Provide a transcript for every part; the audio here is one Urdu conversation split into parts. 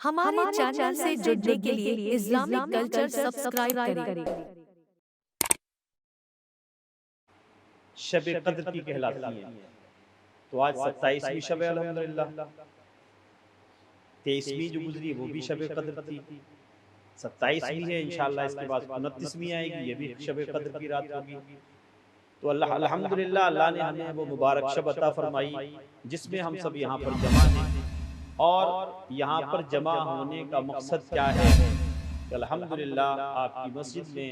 ہمارے چینل سے جڑنے کے لیے اسلامک کلچر سبسکرائب کریں۔ شب قدر کی کہلاتی ہیں۔ تو آج 27ویں شب ہے الحمدللہ، 23ویں جو گزری وہ بھی شب قدر تھی، 27ویں ہے انشاءاللہ، اس کے بعد 29ویں آئے گی، یہ بھی شب قدر کی رات ہوگی۔ تو اللہ الحمدللہ اللہ نے ہمیں وہ مبارک شب عطا فرمائی جس میں ہم سب یہاں پر جمع ہیں، اور یہاں پر جمع ہونے کا مقصد کیا ہے کہ الحمدللہ آپ کی مسجد میں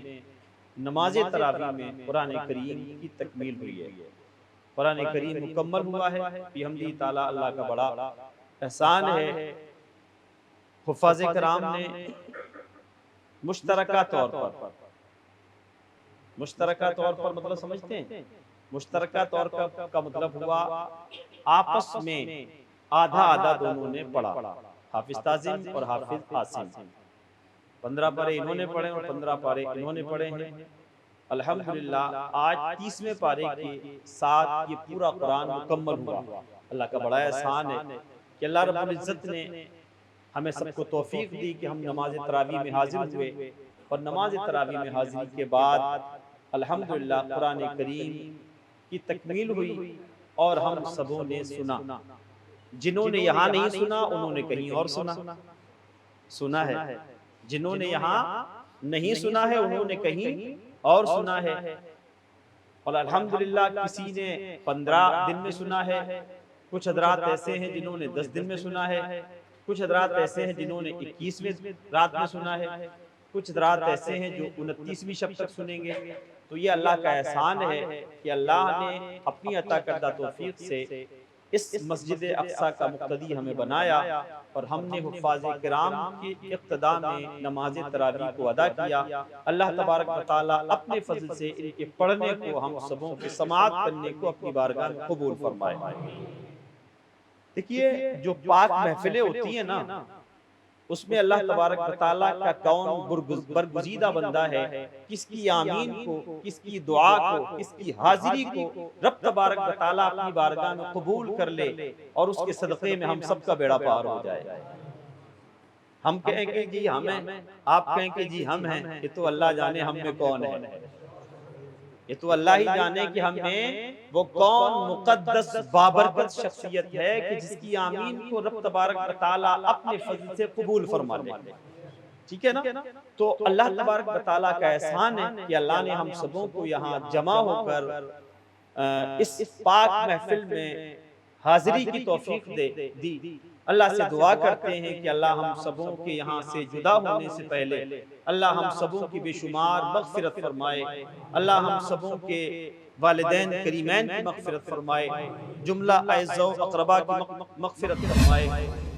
نماز تراویح میں قرآن کریم کی تکمیل ہوئی ہے، قرآن کریم مکمل ہوا ہے بحمدہ تعالی، اللہ کا بڑا احسان ہے۔ حفاظ کرام نے مشترکہ طور پر مطلب سمجھتے ہیں؟ مشترکہ طور کا مطلب ہوا آپس میں آدھا آدھا دونوں نے پڑھا، حافظ تاظم اور حافظ عاصم، 15 پارے انہوں نے پڑھے اور 15 پارے انہوں نے پڑھے ہیں۔ الحمدللہ آج 30ویں پارے کے ساتھ یہ پورا قرآن مکمل ہوا۔ اللہ کا بڑا احسان ہے کہ اللہ رب العزت نے ہمیں سب کو توفیق دی کہ ہم نماز تراویح میں حاضر ہوئے، اور نماز تراویح میں حاضری کے بعد الحمدللہ قرآن کریم کی تکمیل ہوئی اور ہم سبوں نے سنا۔ جنہوں نے یہاں نہیں سنا انہوں نے کہیں اور سنا ہے، جنہوں نے یہاں نہیں سنا ہے انہوں نے کہیں اور سنا ہے، اور الحمدللہ کسی نے 15 دن میں سنا ہے، کچھ حضرات ایسے ہیں جنہوں نے 10 دن میں سنا ہے، کچھ حضرات ایسے ہیں جنہوں نے 21ویں رات میں سنا ہے، کچھ حضرات ایسے ہیں جو 29ویں شب تک سنیں گے۔ تو یہ اللہ کا احسان ہے کہ اللہ نے اپنی عطا کردہ توفیق سے اس مسجد اقصیٰ کا مقتدی ہمیں بنایا، اور ہم نے حفاظ کرام کی اقتداء میں نماز تراویح کو ادا کیا۔ اللہ تبارک و تعالی اپنے فضل سے ان کے پڑھنے کو ہم سبوں کے سماعت کرنے کو اپنی بارگاہ میں قبول فرمائے۔ دیکھیے جو پاک محفلیں ہوتی ہیں نا، اس میں اللہ تبارک و تعالیٰ کا کون برگزیدہ بندہ ہے، کس کی آمین کو، کس کی دعا کو، کس کی حاضری کو رب تبارک و تعالیٰ اپنی بارگاہ میں قبول کر لے، اور اس کے صدقے میں ہم سب کا بیڑا پار ہو جائے۔ ہم کہیں کہ جی ہم ہیں، آپ کہیں کہ جی ہم ہیں، یہ تو اللہ جانے ہم میں کون ہے، یہ تو اللہ ہی جانے کہ ہم میں وہ کون مقدس بابرکت شخصیت ہے کہ جس کی آمین کو رب تبارک و تعالیٰ اپنے فضل سے قبول فرما لے۔ ٹھیک ہے نا؟ تو اللہ تبارک و تعالیٰ کا احسان ہے کہ اللہ نے ہم سبوں کو یہاں جمع ہو کر اس پاک محفل میں حاضری کی توفیق دی۔ اللہ سے دعا کرتے ہیں کہ اللہ ہم سبوں کے یہاں سے جدا ہونے سے پہلے اللہ ہم سبوں کی بے شمار مغفرت فرمائے، اللہ ہم سبوں کے والدین کریمین کی مغفرت فرمائے، جملہ اعزاء و اقربا کی مغفرت فرمائے۔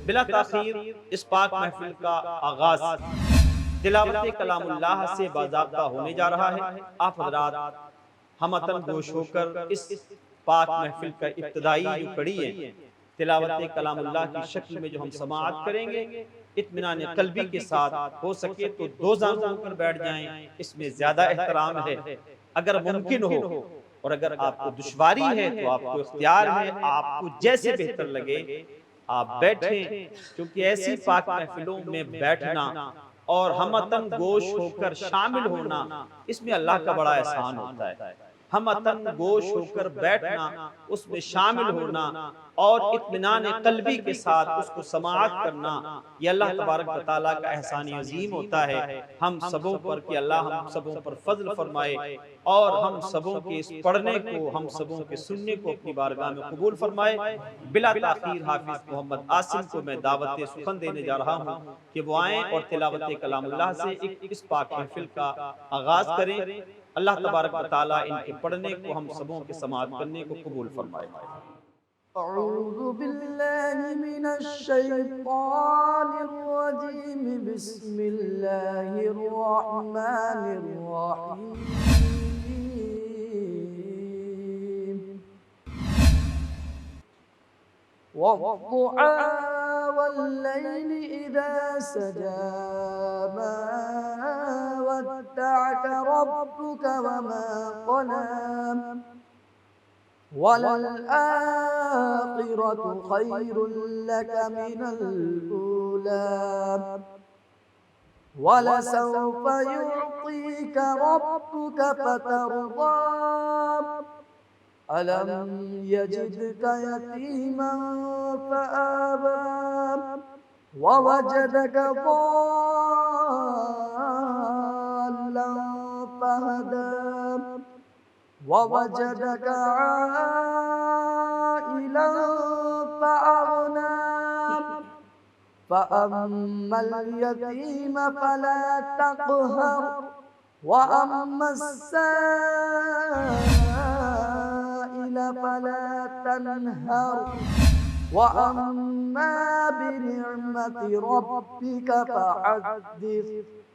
بلا تاخیر اس پاک محفل کا آغاز تلاوت کلام اللہ سے باضابطہ ہونے جا رہا ہے۔ آپ حضرات ہمتن گوش ہو کر اس پاک محفل کا ابتدائی جو کڑی ہے تلاوت کلام اللہ کی شکل میں جو ہم سماعت کریں گے، اطمینان قلبی کے ساتھ ہو سکے تو 2 زانوں ہو کر بیٹھ جائیں، اس میں زیادہ احترام ہے۔ اگر ممکن ہو اور اگر آپ کو دشواری ہے تو آپ کو اختیار ہے، آپ کو جیسے بہتر لگے آپ بیٹھیں، کیونکہ ایسی پاک محفلوں میں بیٹھنا اور ہمتن گوش ہو کر شامل ہونا، اس میں اللہ کا بڑا احسان ہوتا ہے۔ ہمتن گوش ہو کر بیٹھنا، اس میں شامل ہونا اور اطمینان قلبی کے ساتھ اس کو سماعت کرنا، یہ اللہ تبارک و تعالیٰ کا احسان عظیم ہوتا ہے ہم سبوں پر کہ اللہ ہم سبوں پر فضل فرمائے، اور ہم سبوں کے اس پڑھنے کو، ہم سبوں کے سننے کو اپنی بارگاہ میں قبول فرمائے۔ بلا تاخیر حافظ محمد عاصم کو میں دعوت سخن دینے جا رہا ہوں کہ وہ آئیں اور تلاوت کلام اللہ سے اس پاک محفل کا آغاز کریں۔ اللہ تبارک و تعالیٰ ان کے پڑھنے کو ہم سبوں کے سماعت کرنے کو قبول فرمائے۔ اعوذ باللہ من الشیطان الرجیم، بسم اللہ الرحمن الرحیم۔ والضحى والليل إذا سجى، ما ودعك ربك وما قلى، وللآخرة خير لك من الأولى، ولسوف يعطيك ربك فترضى ألم يجدك يتيما فآوى ووجدك ضالا فهدى ووجدك عائلا فأغنى فأما اليتيم فلا تقهر وأما السائل فلا تنهر وأما بنعمة ربك فحدث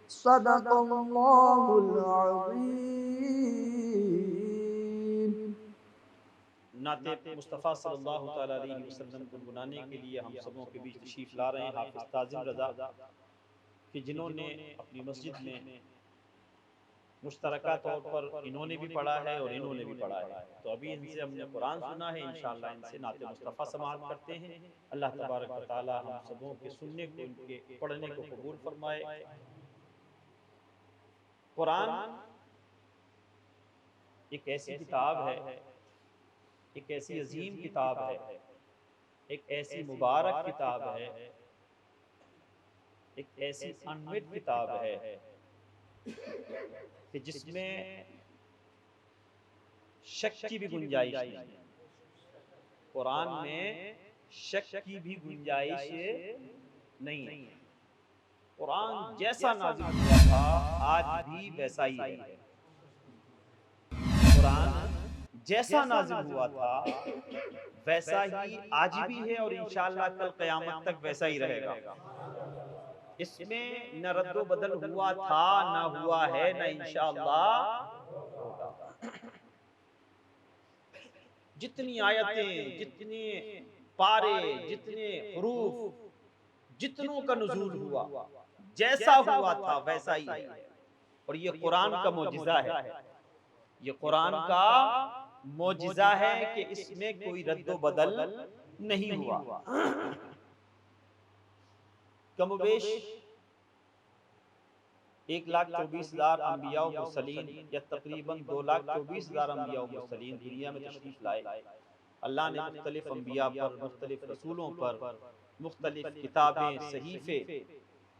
صدق الله العظيم. نعت مصطفیٰ صلی اللہ تعالیٰ علیہ وسلم کو گنانے کے لیے ہم سبوں کے بیچ تشریف لا رہے ہیں حافظ تعظیم رضا، کہ جنہوں نے اپنی مسجد میں مشترکہ طور پر انہوں نے بھی پڑھا ہے اور انہوں نے بھی پڑھا ہے. تو ابھی ان سے ہم نے قرآن سنا ہے، انشاءاللہ ان سے نعت مصطفیٰ سماعت کرتے ہیں. اللہ تبارک و تعالی ہم سبوں کے سننے کو، ان کے پڑھنے کو قبول فرمائے. قرآن ایک ایسی کتاب ہے، ایک ایسی عظیم کتاب ہے، ایک ایسی مبارک کتاب ہے، ایک ایسی انمٹ کتاب ہے کہ جس میں شک کی بھی گنجائش نہیں. قرآن میں شک کی بھی گنجائش نہیں. قرآن جیسا نازل ہوا تھا آج بھی ویسا ہی ہے. قرآن جیسا نازل ہوا تھا ویسا ہی آج بھی ہے اور انشاءاللہ کل قیامت تک ویسا ہی رہے گا. اس میں نہ رد و بدل ہوا تھا، نہ ہوا ہے، نہ انشاءاللہ ہوگا. جتنی آیتیں، جتنے پارے، جتنے حروف، جتنوں کا نزول ہوا، جیسا ہوا تھا ویسا ہی ہے. اور یہ قرآن کا معجزہ ہے، یہ قرآن کا معجزہ ہے کہ اس میں کوئی رد و بدل نہیں ہوا. کم و بیش 1,24,000 انبیاء و مرسلین یا تقریباً 2,24,000 انبیاء و مرسلین دنیا میں تشریف لائے. اللہ نے مختلف انبیاء پر، مختلف رسولوں پر مختلف کتابیں، صحیفے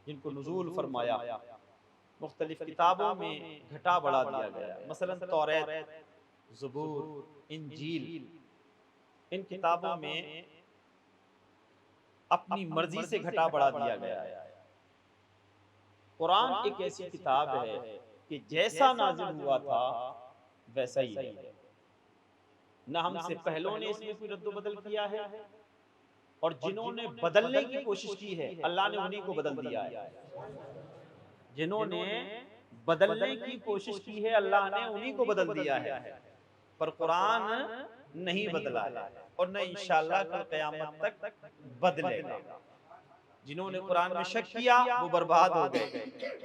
جن کو نزول فرمایا. مختلف کتابوں میں گھٹا بڑھا دیا گیا. مثلا توریت، زبور، انجیل، ان کتابوں میں اپنی مرضی سے گھٹا بڑھا دیا گیا ہے. قرآن ایک ایسی کتاب ہے کہ جیسا نازل ہوا تھا ویسا ہی ہے. نہ ہم سے پہلوں نے اس میں کوئی رد و بدل کیا ہے، اور جنہوں نے بدلنے کی کوشش کی ہے اللہ نے انہی کو بدل دیا ہے. جنہوں نے بدلنے کی کوشش کی ہے اللہ نے انہی کو بدل دیا ہے. پر قرآن نہیں بدلا ہے اور نہ انشاءاللہ کل قیامت تک بدلے گا. جنہوں نے قرآن میں شک کیا وہ برباد ہو گئے.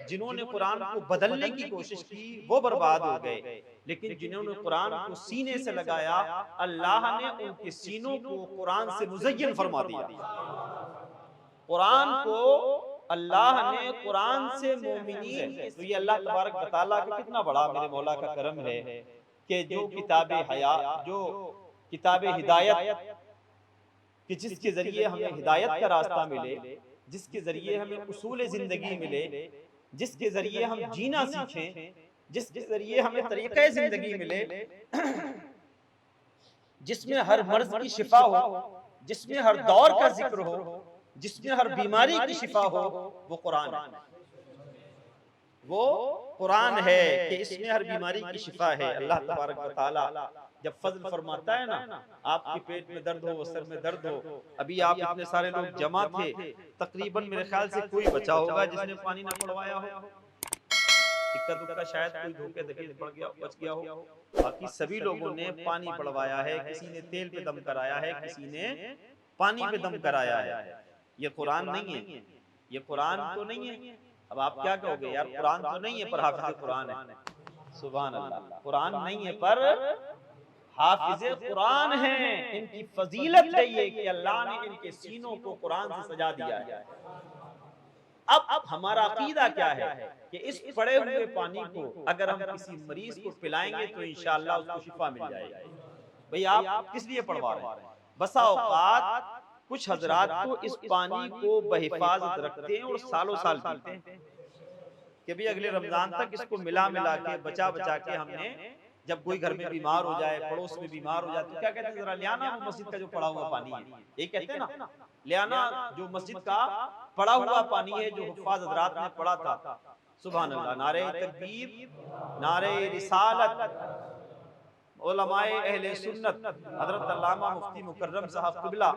جنہوں نے قرآن کو بدلنے کی کوشش کی وہ برباد ہو گئے. لیکن جنہوں نے قرآن کو سینے سے لگایا اللہ نے ان کے سینوں کو قرآن سے مزین فرما دیا. قرآن کو اللہ نے قرآن سے مومنین، تو یہ اللہ تبارک و تعالیٰ کا کتنا بڑا میرے مولا کا کرم ہے کہ جو کتاب حیات، جو کتاب ہدایت، کہ جس کے ذریعے ہمیں ہدایت کا راستہ ملے، جس کے ذریعے ہمیں اصول زندگی ملے، جس کے ذریعے ہم جینا سیکھیں، جس کے ذریعے ہمیں طریقہ زندگی ملے، جس میں ہر مرض کی شفا ہو، جس میں ہر دور کا ذکر ہو، جس میں ہر بیماری کی شفا ہو، وہ قرآن ہے. وہ قرآن ہے کہ اس میں ہر بیماری کی شفا ہے. اللہ تبارک و تعالی جب فضل فرماتا ہے نا، آپ کے پیٹ میں درد ہو، سر میں درد ہو، ابھی آپ اتنے سارے لوگ جمع تھے، تقریباً میرے خیال سے کوئی بچا ہوگا جس نے پانی نہ پڑوایا ہو. اکا دکا شاید کوئی دھوکے دھکے پڑ گیا، بچ گیا ہو. باقی سبھی لوگوں نے پانی پڑوایا ہے. کسی نے تیل پہ دم کرایا ہے، کسی نے پانی پہ دم کرایا ہے. یہ قرآن نہیں ہے، یہ قرآن تو نہیں ہے. اب آپ کیا کہو گے، یار قرآن تو نہیں ہے پر حافظ قرآن ہے. سبحان اللہ، قرآن نہیں ہے پر حافظ قرآن ہیں. ان کی فضیلت ہے یہ کہ اللہ نے ان کے سینوں کو قرآن سے سجا دیا ہے. ہمارا عقیدہ کیا ہے کہ اس پڑے ہوئے پانی کو اگر ہم کسی مریض کو پلائیں گے تو انشاءاللہ اس کو شفا مل جائے گی. بھئی آپ کس لیے پڑھوا رہے ہیں؟ بسا اوقات کچھ حضرات تو اس پانی کو بحفاظت رکھتے ہیں اور سالوں سال پیتے ہیں کہ بھی اگلے رمضان تک اس کو ملا کے بچا کے ہم نے جب کوئی گھر میں بیمار ہو جائے، پڑوس میں بیمار ہو جائے تو کیا کہتے ہیں ذرا لیانا وہ مسجد کا جو پڑا ہوا پانی ہے، یہ کہتے ہیں نا لیانا جو مسجد کا پڑا ہوا پانی ہے جو حفاظ حضرات نے پڑھا تھا. سبحان اللہ. نعرہ تکبیر، نعرہ رسالت. علماء اہل سنت حضرت علامہ مفتی مکرم صاحب قبلہ،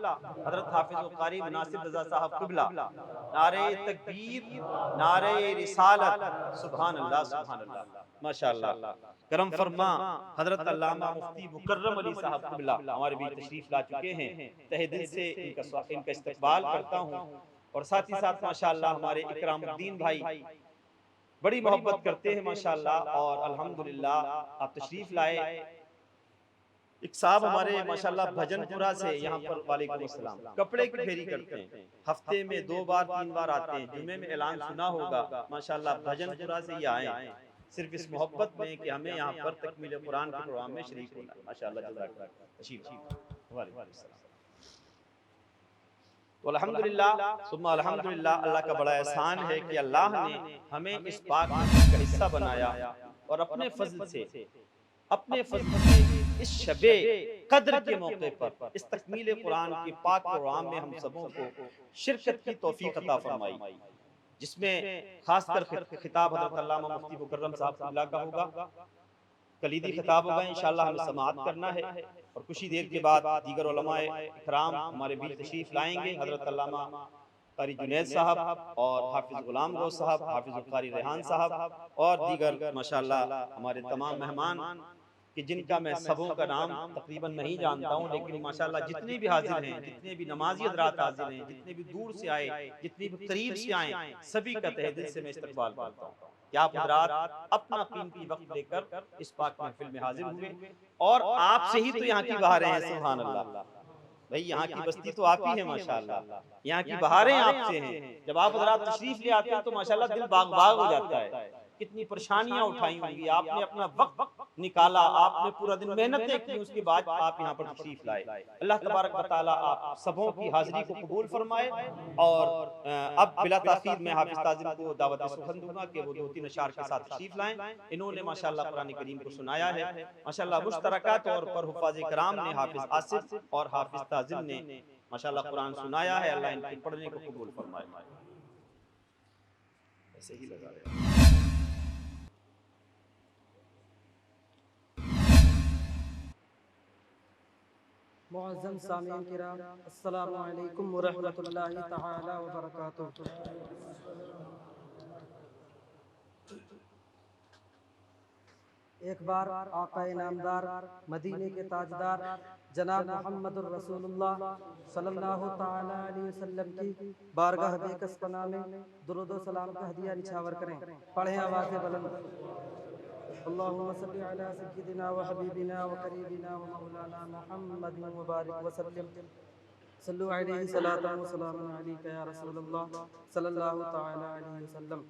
حضرت حافظ و قاری مناصر رضا صاحب قبلہ، نعرہ تکبیر، نعرہ رسالت. سبحان اللہ سبحان اللہ ماشاءاللہ. کرم فرما حضرت علامہ مفتی مکرم علی صاحب قبلہ ہمارے بھی تشریف لا چکے ہیں. تہ دل سے ان کا استقبال کرتا ہوں. اور ساتھ ہی ساتھ ماشاءاللہ ہمارے اکرام الدین بھائی بڑی محبت کرتے ہیں ماشاءاللہ. اور الحمدللہ آپ تشریف لائے. ایک صاحب ہمارے ماشاءاللہ بھجن پورا سے یہاں پر، وعلیکم السلام، کپڑے کی پھیری کرتے ہیں، ہفتے میں 2 بار 3 بار آتے ہیں. جمعے میں اعلان سنا ہوگا ماشاءاللہ بھجن پورا سے یہ آئے صرف اس محبت میں کہ ہمیں یہاں پر تکمیل قرآن کے پروگرام میں شریک ہونا ہے. ماشاءاللہ جزاک اللہ. تشریف. وعلیکم السلام. تو الحمدللہ ثم الحمدللہ اللہ کا بڑا احسان ہے کہ اللہ نے ہمیں اس پاک مسجد کا حصہ بنایا اور اپنے فضل سے اس شب قدر کے موقع پر اس تکمیل قرآن کے پاک پروگرام میں ہم سبوں کو شرکت کی توفیق عطا فرمائی، جس میں خاص کر خطاب حضرت علامہ مفتی مکرم صاحب قبلہ کا ہوگا. کلیدی خطاب ہوگا انشاءاللہ، ہمیں سماعت کرنا ہے. اور کچھ ہی دیر کے بعد دیگر علماء اکرام ہمارے بیچ تشریف لائیں گے. حضرت علامہ قاری جنید صاحب اور حافظ غلام گو صاحب، حافظ قاری ریحان صاحب اور دیگر ماشاءاللہ ہمارے تمام مہمان کہ جن کا میں سبوں کا نام تقریباً نہیں جانتا ہوں، لیکن ماشاءاللہ جتنے بھی حاضر ہیں، جتنے بھی نمازی حضرات حاضر ہیں، جتنے بھی دور سے آئے، جتنے بھی قریب سے آئے، سبھی کا تہ دل سے میں استقبال کرتا ہوں کہ آپ حضرات اپنا قیمتی وقت لے کر اس پاک محفل میں حاضر ہوئے. اور آپ سے ہی تو یہاں کی بہاریں ہیں. سبحان اللہ. بھئی یہاں کی بستی تو آپ ہی ہیں ماشاءاللہ، یہاں کی بہاریں آپ سے ہیں. جب آپ حضرات تشریف لے آتے ہیں تو ماشاءاللہ دل باغ باغ ہو جاتا ہے. کتنی پریشانیاں اٹھائی ہوں گی، آپ نے اپنا وقت نکالا، آپ نے پورا دن محنتیں کی، اس کے بعد آپ یہاں پر تشریف لائے. اللہ تبارک و تعالی آپ سبوں کی حاضری کو قبول فرمائے. اور اب بلا تاخیر میں حافظ تعظیم کو دعوت سخن دوں گا کہ وہ 2-3 اشعار کے ساتھ تشریف لائیں. انہوں نے ماشاءاللہ قرآن کریم کو سنایا ہے. ماشاءاللہ مشترکہ طور پر حفاظ کرام نے، حافظ آصف اور حافظ تعظیم نے ماشاءاللہ قرآن سنایا ہے. اللہ ان کے پڑھنے کو قبول فرمائے. ایسے ہی لگا رہے. معزز سامعین کرام، السلام علیکم ورحمۃ اللہ تعالی وبرکاتہ. ایک بار آقا نامدار مدینے کے تاجدار جناب محمد الرسول اللہ صلی اللہ تعالی علیہ وسلم کی بارگاہ بیکس پناہ میں درود و سلام کا ہدیہ نچھاور کریں. پڑھیں آواز بلند. اللہم صلی علی سیدنا و حبیبنا و قریبنا و مولانا محمد مبارک وسلم. صلو علیہ صلاۃ و سلام علیک یا رسول اللہ صلی اللہ تعالی علیہ وسلم.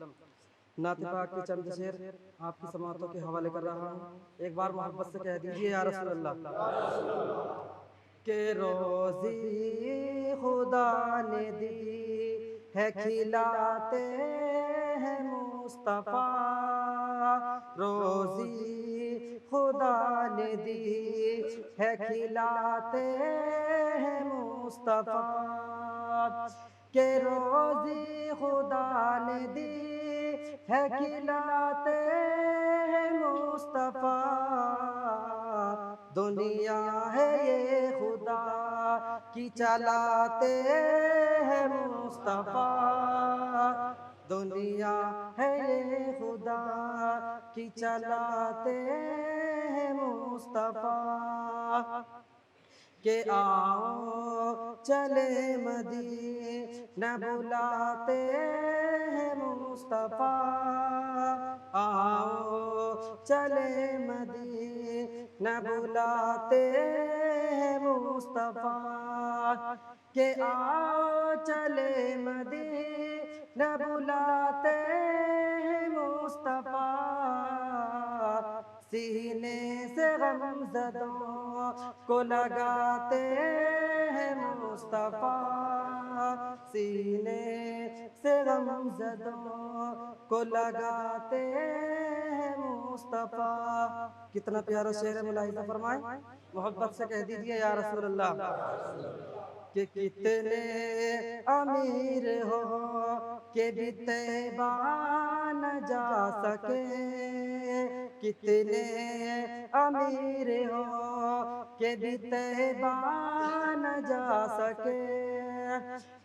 نعت پاک کے چند شعر آپ کی سماعتوں کے حوالے کر رہا ہوں. ایک بار محبت سے کہہ دیجئے یا رسول اللہ. کہ روزی خدا نے دی ہے کھلاتے ہیں مصطفیٰ، روزی خدا نے دی ہے کھلاتے ہیں مصطفیٰ، کہ روزی خدا نے دی ہے کھلاتے ہیں مصطفیٰ، دنیا ہے یہ خدا کی چلاتے ہیں مصطفیٰ، دنیا ہے یہ خدا کی چلاتے ہیں مصطفیٰ. کہ آؤ چلے مدینہ بلاتے ہیں مصطفیٰ، آؤ چلے مدینہ بلاتے ہیں مصطفیٰ، کہ آؤ چلے مدینہ نہ بلاتے ہیں مصطفیٰ سینے سے غم زدوں کو لگاتے ہیں مصطفیٰ سینے سے غم زدوں کو لگاتے ہیں مصطفیٰ. کتنا پیارا شعر ہے، ملاحظہ فرمائیں، محبت سے کہہ دیجئے یا رسول اللہ. کہ کتنے امیر ہو کہ بھی طیبہ نہ جا سکے، کتنے امیر ہو کہ بھی طیبہ نہ جا سکے،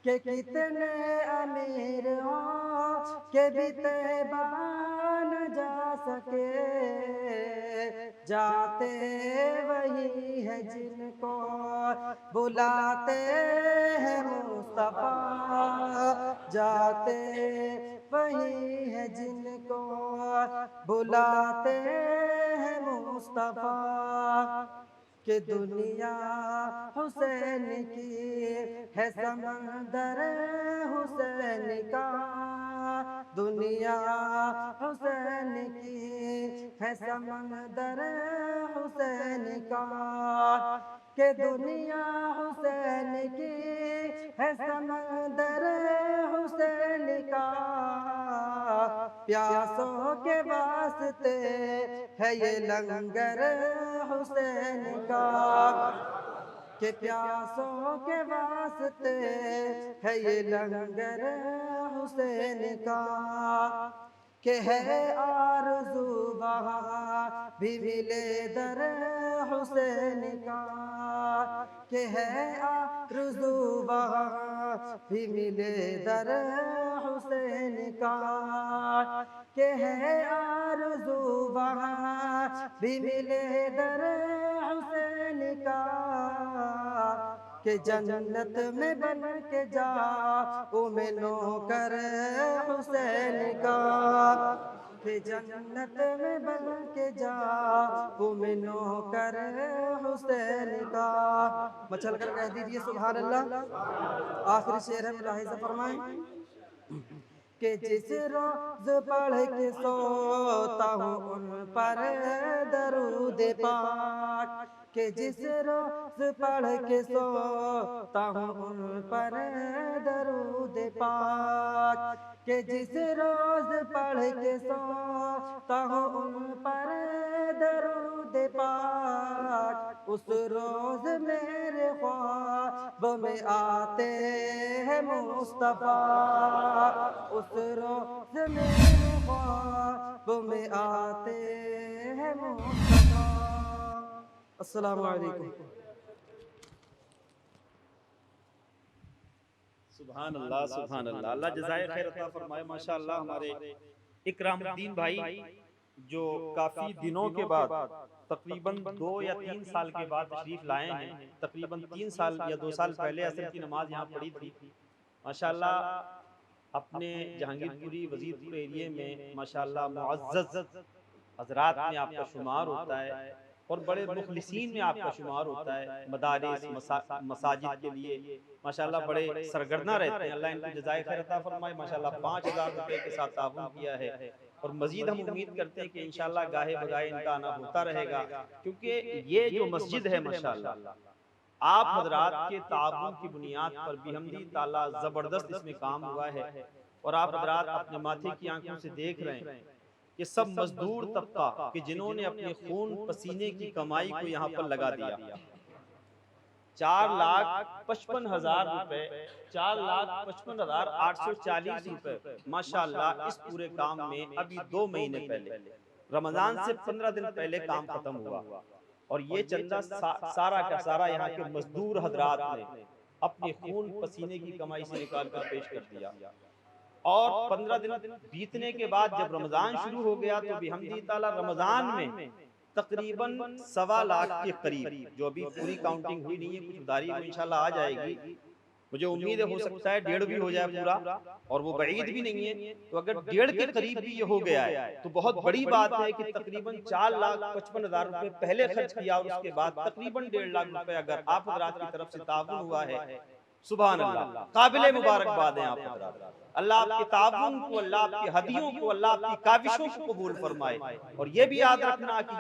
کہ کتنے امیر ہو کہ بھی طیبہ نہ جا سکے. جاتے وہی ہے جن کو بلاتے ہیں مصطفیٰ، جاتے وہی ہے جن کو بلاتے ہیں مصطفیٰ. کہ دنیا حسین کی ہے سمندر حسین کا، دنیا حسین کی ہے سمندر حسین کا، کہ دنیا حسین کی ہے سمندر حسین کا. پیاسوں کے واسطے ہے یہ لنگر حسین کا، کہ پیاسوں کے واسطے ہے یہ لنگر حسین کا. کہ ہے آرزو وہاں بھی ملے در حسین کا، کہ ہے آرزو وہاں بھی ملے در حسین کا، کہ ہے آرزو وہاں بھی ملے در حسین کا. کہ جنت میں بن کے جاؤں میں نوکر حسین کا، کہ جنت میں بن کے جاؤں میں نوکر حسین کا. مچل کر کہہ دیجئے سبحان اللہ. آخری شعر ہے، ملاحظہ فرمائیں. کہ جس روز پڑھ کے سوتا ہوں ان پر درود پاک، کہ جس روز پڑھ کے سوتا ہوں ان پر درود پاک، کہ جس روز پڑھ کے سوتا ہوں ان پر درود پاک، اس روز میرے خواب میں آتے ہیں مصطفیٰ، اس روز میرے خواب میں آتے ہیں مصطفیٰ. السلام علیکم. سبحان اللہ سبحان اللہ. اللہ جزائے خیر عطا فرمائے. ماشاءاللہ ہمارے اکرام الدین بھائی جو کافی دنوں کے بعد تقریباً 2 یا 3 سال کے بعد تشریف لائے ہیں، تقریباً 3 سال یا 2 سال پہلے عصر کی نماز یہاں پڑھی تھی. ماشاءاللہ اپنے جہانگیر پوری وزیر پور ایریے میں ماشاءاللہ معزز حضرات میں آپ کا شمار ہوتا ہے اور بڑے مخلصین میں آپ کا شمار ہوتا ہے. مدارس مساجد کے لیے ماشاءاللہ بڑے سرگرداں رہتے ہیں. اللہ ان کو جزائے خیر عطا فرمائے. ماشاءاللہ 5000 روپے کے ساتھ تعاون کیا ہے اور مزید ہم امید کرتے ہیں کہ انشاءاللہ گاہے بگاہے ان کا آنا ہوتا رہے گا، کیونکہ یہ جو مسجد ہے ماشاءاللہ آپ حضرات کے تعاون کی بنیاد پر بحمدی تعالیٰ زبردست اس میں کام ہوا ہے. اور آپ حضرات اپنے ماتھے کی آنکھوں سے دیکھ رہے ہیں کہ سب مزدور طبقہ کہ جنہوں نے اپنے خون پسینے کی کمائی کو یہاں پر لگا دیا. 4,55,000 روپے، 4,55,840 روپے ماشاءاللہ اس پورے کام میں ابھی 2 مہینے پہلے رمضان سے 15 دن پہلے کام ختم ہوا. اور یہ چندہ سارا کا سارا یہاں کے مزدور حضرات نے اپنے خون پسینے کی کمائی سے نکال کر پیش کر دیا. اور 15 دن بیتنے کے بعد جب رمضان شروع ہو گیا تو بحمدی تعالیٰ رمضان میں تقریباً 1.25 لاکھ کے قریب، جو ابھی پوری کاؤنٹنگ ہوئی نہیں ہے، کچھ اداری کو انشاءاللہ آ جائے گی، مجھے امید ہے ہو سکتا ہے 1.5 بھی ہو جائے پورا، اور وہ بعید بھی نہیں ہے. تو اگر 1.5 کے قریب بھی یہ ہو گیا ہے تو بہت بڑی بات ہے کہ تقریباً 4,55,000 روپے پہلے خرچ کیا اور اس کے بعد تقریباً 1.5 لاکھ روپے اگر آپ حضرات کی طرف سے تعاون ہوا ہے سبحان اللہ، قابل مبارکباد ہیں آپ حضرات۔ اللہ آپ کے تعاون کو، اللہ آپ کی ہدیوں کو، اللہ آپ کی کاوشوں کو قبول فرمائے۔ اور یہ بھی یاد رکھنا کہ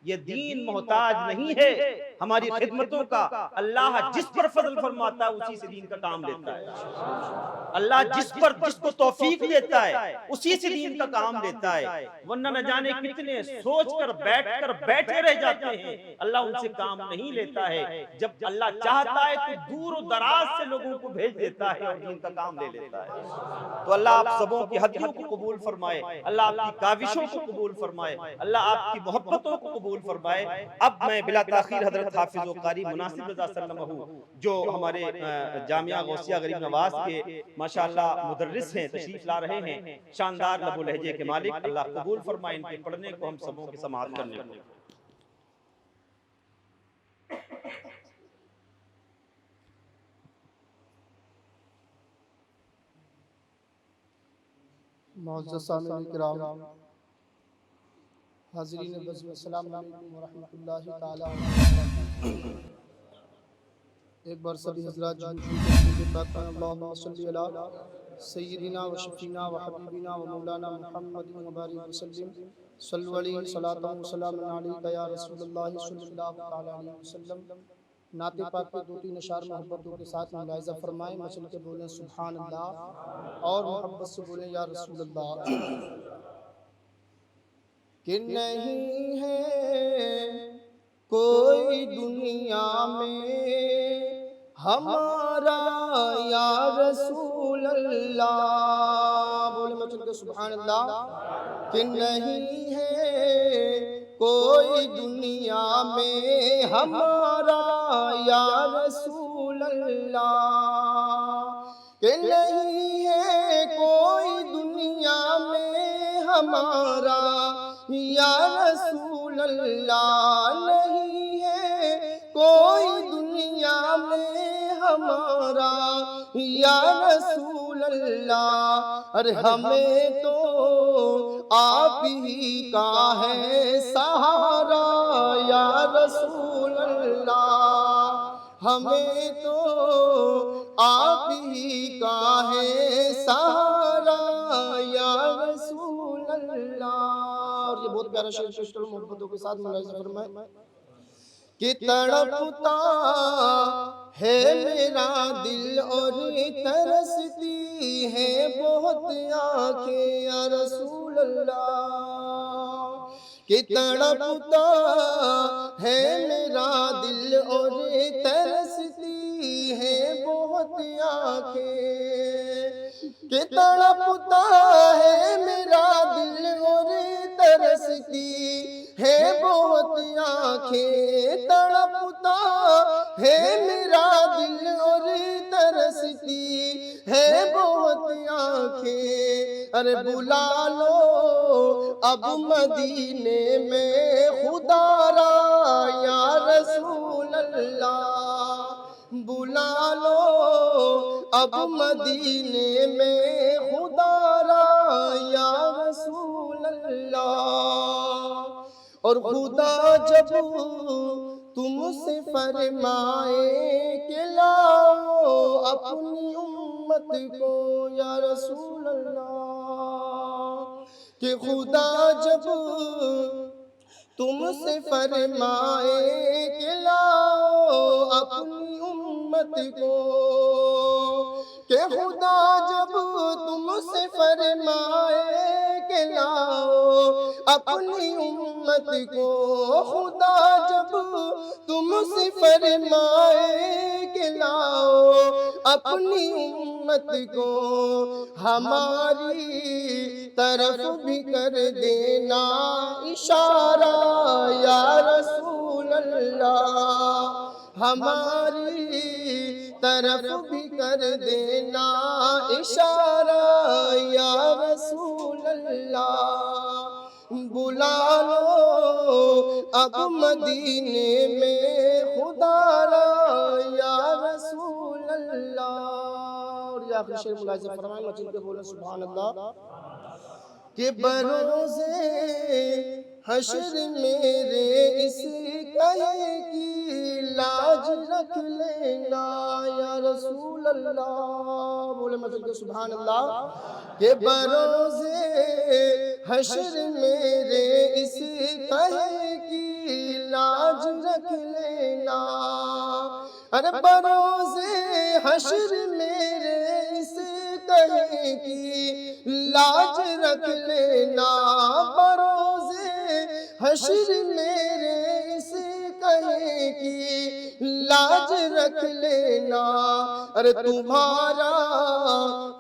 یہ دین محتاج نہیں ہے ہماری خدمتوں کا، اللہ جس پر فضل فرماتا ہے اسی سے دین کا کام لیتا ہے۔ اللہ جس کو توفیق دیتا ہے اسی سے دین کا کام لیتا ہے، ورنہ نہ جانے کتنے سوچ کر بیٹھے رہ جاتے ہیں، اللہ ان سے کام نہیں لیتا ہے۔ جب اللہ چاہتا ہے تو دور و دراز سے لوگوں کو بھیج دیتا ہے اور دین کا کام لے لیتا ہے۔ تو اللہ آپ سبوں کی ہدیوں کو قبول فرمائے، اللہ آپ کی کاوشوں کو قبول فرمائے، اللہ آپ کی محبتوں کو قبول فرمائے۔ اب میں بلا تاخیر حضرت حافظ و قاری مناسب رضا صلی اللہ علیہ وسلم جو ہمارے جامعہ غوثیہ غریب نواز کے ماشاءاللہ مدرس ہیں، تشریف لا رہے ہیں، شاندار لب و لہجے کے مالک، اللہ قبول فرمائے ان کے پڑھنے کو، ہم سبوں کی سماعت کرنے کو۔ معزز سامعین کرام، حاضرین بزم، السلام علیکم ورحمۃ اللہ تعالی وبرکاتہ۔ ایک بار سبھی حضرات اللہم صلی علی سیدنا و شفینا و حبیبنا و مولانا محمد مبارک وسلم، صلو علیہ صلاۃ و سلام علیک یا رسول اللہ صلی اللہ تعالی علیہ وسلم۔ نعت پاک کے دو تین اشعار محبتوں کے ساتھ ملاحظہ فرمائیں، مچل کے بولیں سبحان اللہ اور محبت سے بولیں یا رسول اللہ۔ کہ نہیں ہے کوئی دنیا میں ہمارا یا رسول اللہ، بولے مچل کے سبحان اللہ۔ کہ نہیں ہے کوئی دنیا میں ہمارا یا رسول اللہ، کہ نہیں ہے کوئی دنیا میں ہمارا یا رسول اللہ، نہیں ہے کوئی دنیا میں ہمارا یا رسول اللہ۔ ارے ہمیں تو آپ ہی کا ہے سہارا یا رسول اللہ، ہمیں تو آپ ہی کا ہے سہارا یا رسول اللہ۔ اور یہ بہت پیارا شعر پیش کروں محبتوں کے ساتھ ملاحظہ فرمائیں کہ تڑپتا ہے میرا دل اور ترستی ہے بہت آنکھیں یا رسول اللہ، کہ تڑپتا ہے میرا دل اور ترستی ہے بہت آنکھیں، کہ تڑپتا ہے میرا دل اور ترستی ہے بہت آنکھیں، تڑپتا ہے میرا دل اور ترستی ہے بہت آنکھیں۔ ارے بلا لو اب مدینے میں خدا را یا رسول اللہ، بلا لو اب مدینے میں خدا را یا رسول اللہ۔ اور خدا جب تم سے فرمائے کہ لاؤ اپنی امت کو یا رسول اللہ، کہ خدا جب تم سے فرمائے کہ لاؤ اپنی امت کو، کہ خدا جب تم سے فرمائے کہ لاؤ اپنی امت کو، خدا جب تم سے فرمائے کہ لاؤ اپنی امت کو، ہماری طرف بھی کر دینا اشارہ یا رسول اللہ، ہماری طرف بھی کر دینا اشارہ یا رسول اللہ۔ بلا لو اب مدینے میں خدا را یا رسول اللہ۔ اور یہ آخری شعر ملاحظہ فرمائیں، مچل کے بولیں سبحان اللہ۔ کہ بروزے حشر میرے اس کہیں کی لاج رکھ لینا یا رسول اللہ، بولے مطلب کہ سبحان اللہ، کہ بروزے حشر میرے اس کہیں کی لاج رکھ لینا، ارے بروزے حشر میرے اس کہیں کی لاج رکھ لینا، بروزے حشر میرے اس کہیں کی لاج رکھ لینا، ارے تمہارا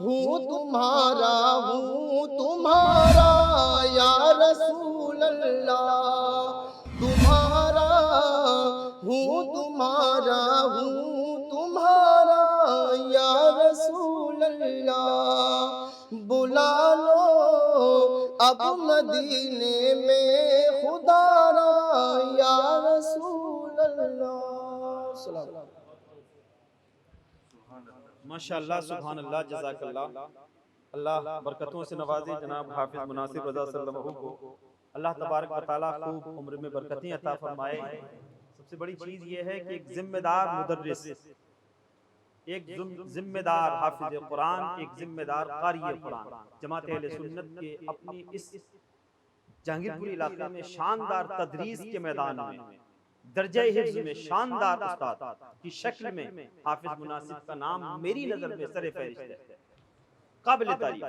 ہوں تمہارا ہوں تمہارا یا رسول اللہ، تمہارا ہوں تمہارا ہوں تمہارا یا رسول اللہ، بلا لو اب مدینے میں خدا را یا رسول اللہ، سلام۔ ماشاءاللہ سبحان اللہ، جزاک اللہ، اللہ برکتوں سے نوازے جناب حافظ مناصر رضا صلی اللہ علیہ وسلم کو، اللہ تبارک و تعالیٰ خوب عمر میں برکتیں عطا فرمائے۔ سب سے بڑی چیز یہ ہے کہ ایک ذمہ دار مدرس، ایک ذمہ دار حافظ قرآن، ایک ذمہ دار قاری قرآن، جماعت اہل سنت کے اپنی اس جہانگیر پوری علاقے میں شاندار تدریس کے میدان میں، درجہ حفظ میں شاندار استاد کی شکل میں حافظ مناصر کا نام میری نظر میں سر فہرست ہے، قابل تعریف،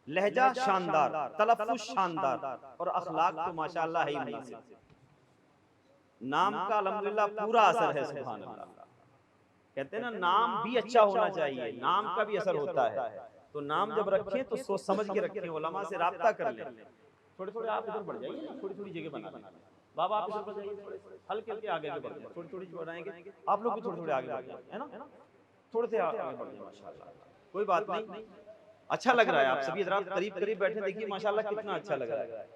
لہجہ شاندار، تلفظ شاندار اور اخلاق تو ماشاءاللہ ہے ہی مناسب۔ نام کا الحمدللہ پورا اثر ہے، سبحان اللہ۔ کہتے ہیں نا نام بھی اچھا ہونا چاہیے، نام کا بھی اثر ہوتا ہے، تو نام جب رکھیں تو سوچ سمجھ کے رکھیں، علماء سے رابطہ کر لیں۔ تھوڑے تھوڑے آپ ادھر بڑھ جائیے نا، تھوڑی تھوڑی جگہ بنا لیں، بابا آپ ادھر بڑھ جائیے، ہلکے ہلکے آگے بڑھ جائیں، تھوڑی تھوڑی بڑھائیں گے، آپ لوگ بھی تھوڑے تھوڑے آگے بڑھ جائیں، ہے نا، تھوڑے سے آگے بڑھ جائیں، ماشاءاللہ، کوئی بات نہیں، اچھا لگ رہا ہے۔ آپ سبھی حضرات قریب قریب بیٹھے دیکھیے ماشاءاللہ کتنا اچھا لگ رہا ہے،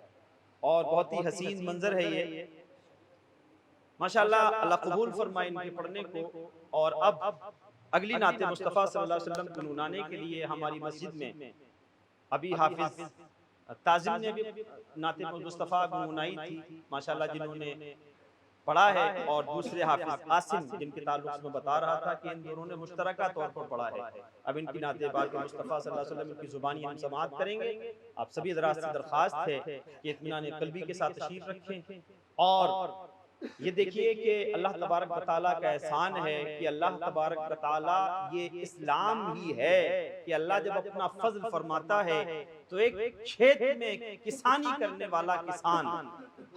اور بہت ہی حسین منظر ہے یہ، ماشاءاللہ۔ اللہ قبول فرمائے ان کے پڑھنے کو۔ اور اب اگلی نعت مصطفیٰ صلی اللہ علیہ وسلم گنگنانے کے لیے ہماری مسجد میں ابھی حافظ تازم نے بھی نعت مصطفیٰ گنگنائی تھی ماشاءاللہ، جنہوں نے پڑھا ہے، اور دوسرے حافظ عاصم جن کے تعلق سے میں بتا رہا تھا کہ ان دونوں نے مشترکہ طور پر پڑھا ہے۔ اب ان کی نعت پاک مصطفیٰ صلی اللہ علیہ وسلم کی زبانی ہم سماعت کریں گے۔ آپ سبھی حضرات سے درخواست ہے کہ اطمینان قلبی کے ساتھ تشریف رکھیں، اور یہ دیکھیے کہ اللہ تبارک و تعالیٰ کا احسان ہے کہ اللہ تبارک و تعالیٰ یہ اسلام ہی ہے کہ اللہ جب اپنا فضل فرماتا ہے تو ایک کھیت میں کسانی کرنے والا کسان،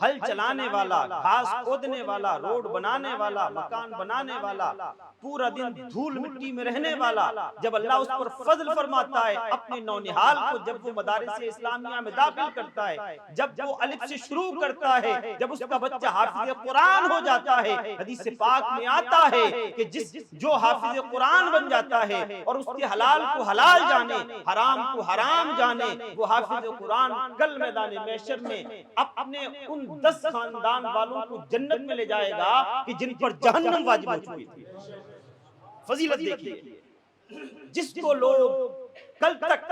ہل چلانے والا، گھاس کھودنے والا، روڈ بنانے والا، مکان بنانے والا، پورا دن دھول مٹی میں رہنے والا، جب اللہ اس پر فضل فرماتا ہے، اپنے نونہال کو جب وہ مدارس اسلامیہ میں داخل کرتا ہے، جب وہ الف سے شروع کرتا ہے، جب اس کا بچہ حافظ قرآن ہو جاتا ہے، حدیث پاک میں آتا ہے کہ جو حافظ قرآن بن جاتا ہے اور اس کے حلال کو حلال جانے، حرام کو حرام جانے، وہ حافظ قرآن کل میدان محشر میں اپنے ان 10 خاندان والوں کو جنت میں لے جائے گا کہ جن پر جہنم واجب ہو چکی تھی۔ فضیلت دیکھیے، جس کو لوگ کل تک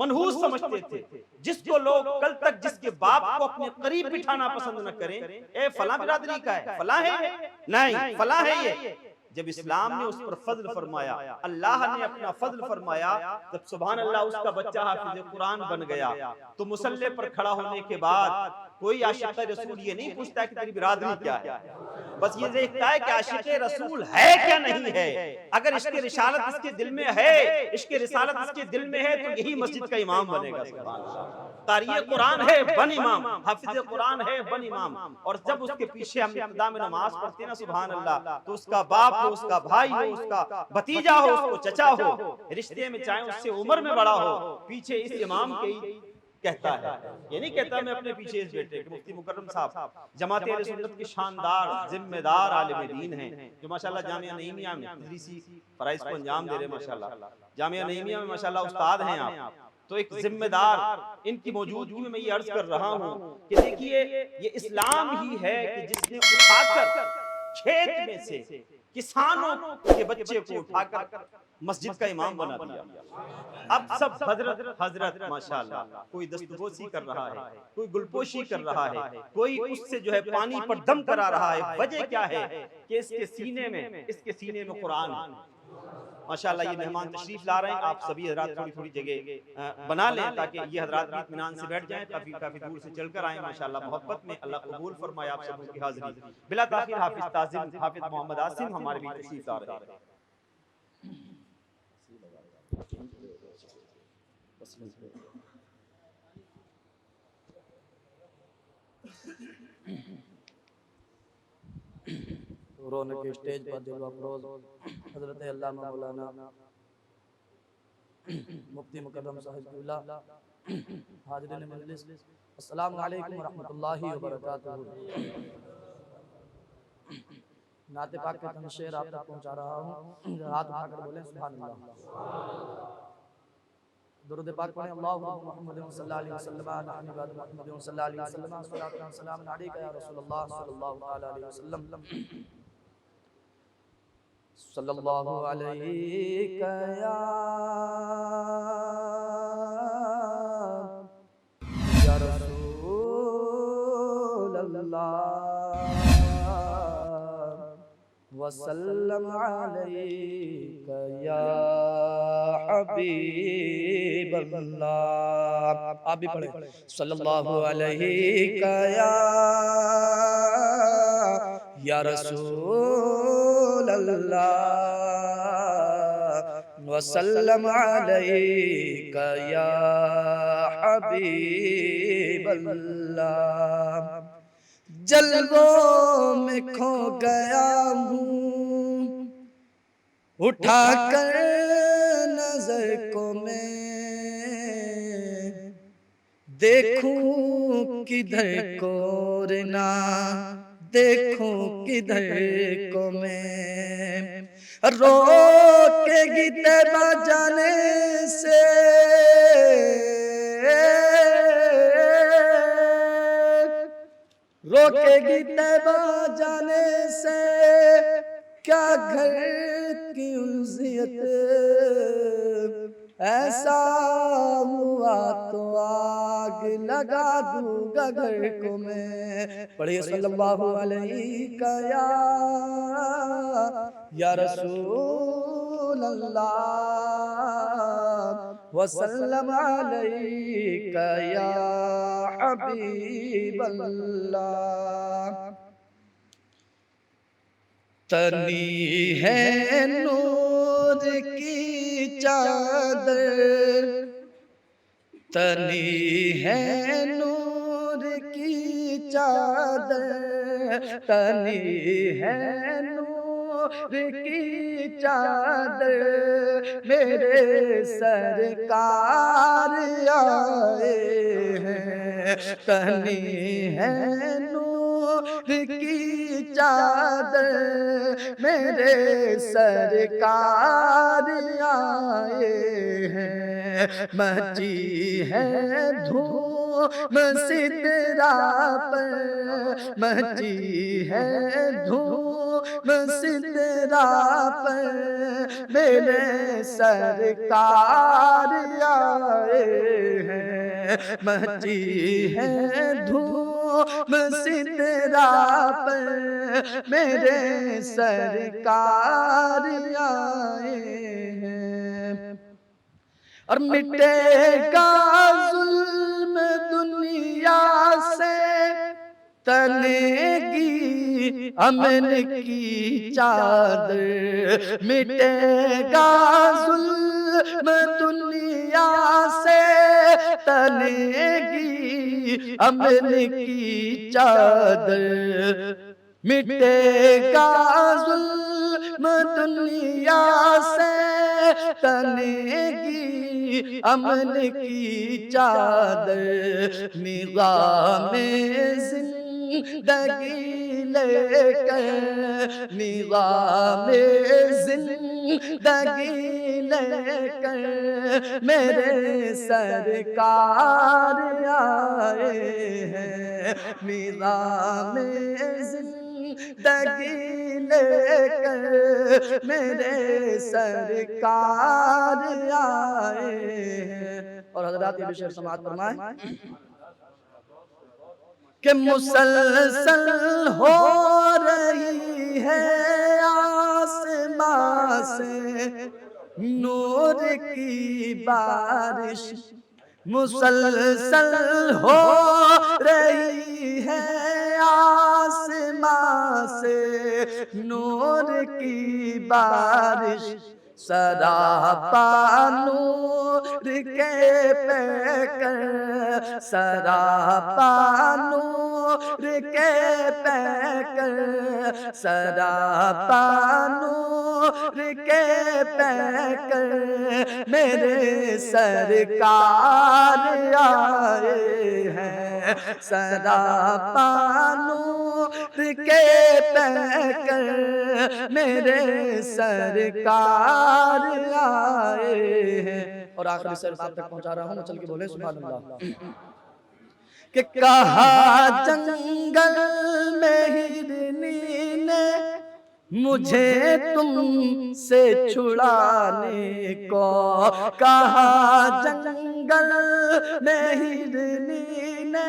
منحوس سمجھتے تھے، جس کو لوگ کل تک جس کے باپ کو اپنے قریب بٹھانا پسند نہ کریں، اے فلاں برادری کا ہے، فلاں ہے، نہیں فلاں ہے، یہ جب اسلام نے اس پر فضل فرمایا، اللہ نے اپنا فضل فرمایا، جب سبحان اللہ اس کا بچہ حافظ قرآن بن گیا، تو مصلی پر کھڑا ہونے کے بعد کوئی عاشق رسول یہ نہیں پوچھتا کہ تیری برادری کیا ہے، بس یہ دیکھتا ہے کہ عاشق رسول ہے کیا نہیں ہے۔ اگر عشق رسالت اس کے دل میں ہے، عشق رسالت اس کے دل میں ہے، تو یہی مسجد کا امام بنے گا، سبحان اللہ۔ قاری قرآن ہے بن امام، حافظ قرآن ہے بن امام، اور جب اس کے پیچھے ہم ابتدا میں نماز پڑھتے ہیں نا، سبحان اللہ، تو اس کا باپ ہو، اس کا بھائی ہو، اس کا بھتیجا ہو، اس کو چچا ہو، رشتے میں چاہے اس سے عمر میں بڑا ہو، پیچھے اس امام کے ہی کہتا ہے۔ یہ نہیں کہتا میں اپنے پیچھے اس بیٹے کہ مفتی مکرم صاحب جماعت اہل سنت کے شاندار ذمہ دار عالم دین ہیں، جو ماشاءاللہ جامعہ نعیمیہ میں تدریسی فرائض کو انجام دے رہے ہیں، ماشاءاللہ جامعہ نعیمیہ میں ماشاءاللہ استاد ہیں آپ، تو ایک ذمہ دار ان کی موجودگی میں یہ عرض کر رہا ہوں کہ دیکھیے یہ اسلام ہی ہے کہ جس نے اٹھا کر کھیت میں سے کسانوں کے بچے کو اٹھا کر مسجد کا امام بنا دیا. اب سب حضرت حضرت ماشاءاللہ. کوئی دستبوسی کر رہا ہے, کوئی گلپوشی کر رہا ہے, کوئی اس سے جو ہے پانی پر دم کرا رہا ہے. وجہ کیا ہے کہ اس کے سینے میں قرآن ہے. ماشاءاللہ یہ مہمان تشریف لا رہے ہیں, آپ سبھی حضرات تھوڑی تھوڑی جگہ بنا لیں تاکہ یہ حضرات بھی اطمینان سے بیٹھ جائیں. کافی دور سے چل کر آئیں. ماشاءاللہ محبت میں اللہ قبول فرمائے آپ سب کی حاضری. بلا تاخیر حافظ تعظیم حافظ محمد عاصم ہمارے بھی تشریف لا رہے ہیں. رونے کے اسٹیج پر جلوہ افروز حضرت علامہ مولانا مفتی مکرم صاحب قبلہ, حاضرین مجلس, السلام علیکم ورحمۃ اللہ وبرکاتہ. نعت پاک کا چند شعر آپ تک پہنچا رہا ہوں, ہاتھ اٹھا کر بولیں سبحان اللہ. درود پاک پڑھیں. اللہم محمد صلی اللہ علیہ وسلم علی عباد محمد صلی اللہ علیہ وسلم صلاۃ و سلام علیک یا رسول اللہ صلی اللہ علیہ وسلم. صلی اللہ علیک یا رسول اللہ وسلم علیک یا حبیب اللہ. آپ بھی پڑھیں صلی اللہ علیہ یا رسول اللہ وسلم علیک یا حبیب اللہ. جلووں میں کھو گیا ہوں اٹھا کر نظر کو میں, دیکھوں کدھر کو رنا دیکھوں کدھر کو میں. روکے گی طیبہ جانے سے روکے گی طیبہ جانے سے کیا گھر کی انزیت, ایسا ہوا تو آگ لگا دوں گا گھر کو میں. پڑھیے صلی اللہ علیہ یا رسول اللہ وسلم علیک یا حبیب اللہ. تنی ہے نور کی چادر, تنی ہے نور کی چادر, تنی ہے نور کی چادر, میرے سرکار آئے ہیں. تنی ہے نور کی چادر, میرے سرکار آئے ہیں. مچی ہے دھوم سترا پر, مچی ہے دھوم سترا پر, میرے سرکار آئے ہیں. مچی ہے دھوم سترا پر, میرے سرکار آئے ہیں. اور مٹے گا ظلم دنیا سے, تنے گی امن کی چادر, مٹے گا ظلم دنیا سے, تنے گی امن کی چادر, مٹے گا ظلم دنیا سے, تنے گی امن کی چادر. نظام زندگی لے کر, نظام زندگی لے کر, میرے سرکار آئے ہیں. نظام زندگی زندگی لے کر میرے سرکار آئے ہیں۔ اور حضرات یہ بھی شعر سماعت فرمائیں کہ مسلسل ہو رہی ہے آسمان سے نور کی بارش، مسلسل ہو رہی ہے آسمان سے نور کی بارش، سراپا نور کے پیکر، سراپا نور کے پیکر، سراپا نور کے پیکر میرے سرکار آئے ہیں، سراپا نور کے پیکر میرے سرکار آئے ہیں۔ اور آخری سر آپ تک پہنچا رہا ہوں، چل کے بولیں سبحان اللہ۔ کہ کہا جنگل میں ہرنی نے مجھے تم سے چھڑانے کو، کہا جنگل میں ہرنی نے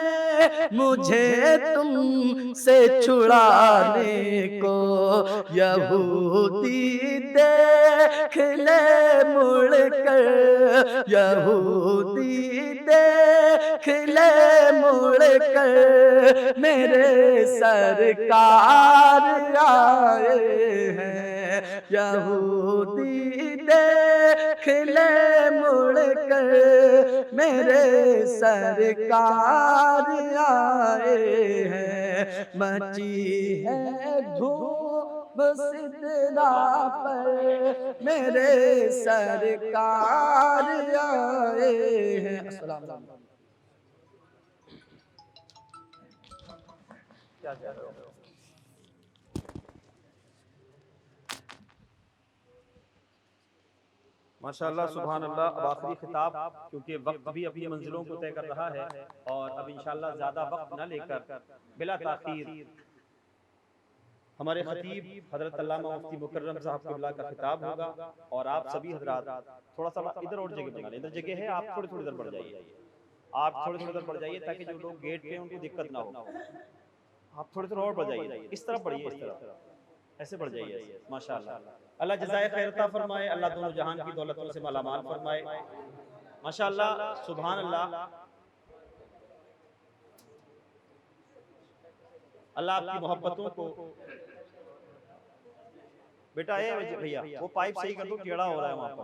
مجھے تم سے چھڑانے کو، یہودی دیکھ لے مڑ کر، یہودی دیکھ لے مڑ کر میرے سرکار آئے ہیں، یہودی دیکھ لے مڑ کر میرے سرکار آئے ہیں، مچی ہے دھوپ سدرا پر میرے سرکار آئے ہیں۔ السلام علیکم۔ ماشاءاللہ سبحان اللہ۔ اب آخری خطاب، کیونکہ وقت بھی اپنی منزلوں کو طے کر رہا ہے اور اب انشاءاللہ زیادہ وقت نہ لے کر بلا تاخیر ہمارے خطیب حضرت علامہ مفتی مکرم صاحب قبلہ کا خطاب ہوگا، اور آپ سبھی حضرات تھوڑا سا ادھر اور جگہ بنا لیں، ادھر جگہ ہے، آپ تھوڑے ادھر بڑھ جائیے، آپ تھوڑے ادھر بڑھ جائیے تاکہ جو لوگ گیٹ پہ ان کو دقت نہ ہو، آپ تھوڑے اور بڑھ جائیے، اس طرف بڑھیے، اس طرف ایسے بڑھ جائیے۔ ماشاءاللہ، اللہ جزائے خیر عطا فرمائے، اللہ دونوں جہان کی دولتوں سے مالا مال فرمائے۔ ماشاءاللہ سبحان اللہ، اللہ آپ کی محبتوں کو، بیٹا اے بھیا وہ پائپ صحیح کر دو، ٹیڑھا ہو رہا ہے وہاں پر،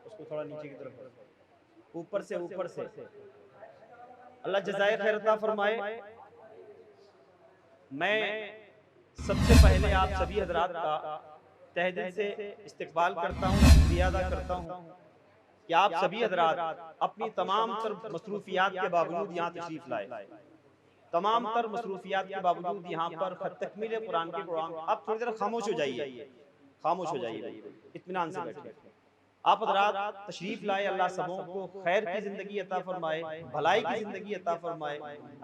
اس کو تھوڑا نیچے کی طرف، اوپر سے اللہ جزائے خیر عطا فرمائے۔ میں سب سے پہلے آپ سبھی حضرات کا تہ دل سے استقبال کرتا ہوں، شکریہ ادا کرتا ہوں کہ آپ سبھی حضرات اپنی تمام تر مصروفیات کے باوجود یہاں تشریف لائے، تمام تر مصروفیات کے باوجود یہاں پر تکمیل قرآن کے پروگرام۔ آپ تھوڑی دیر خاموش ہو جائیے، خاموش ہو جائیے، اطمینان سے بیٹھے۔ آپ حضرات تشریف لائے، اللہ سبوں کو خیر کی زندگی عطا فرمائے، بھلائی کی زندگی عطا فرمائے،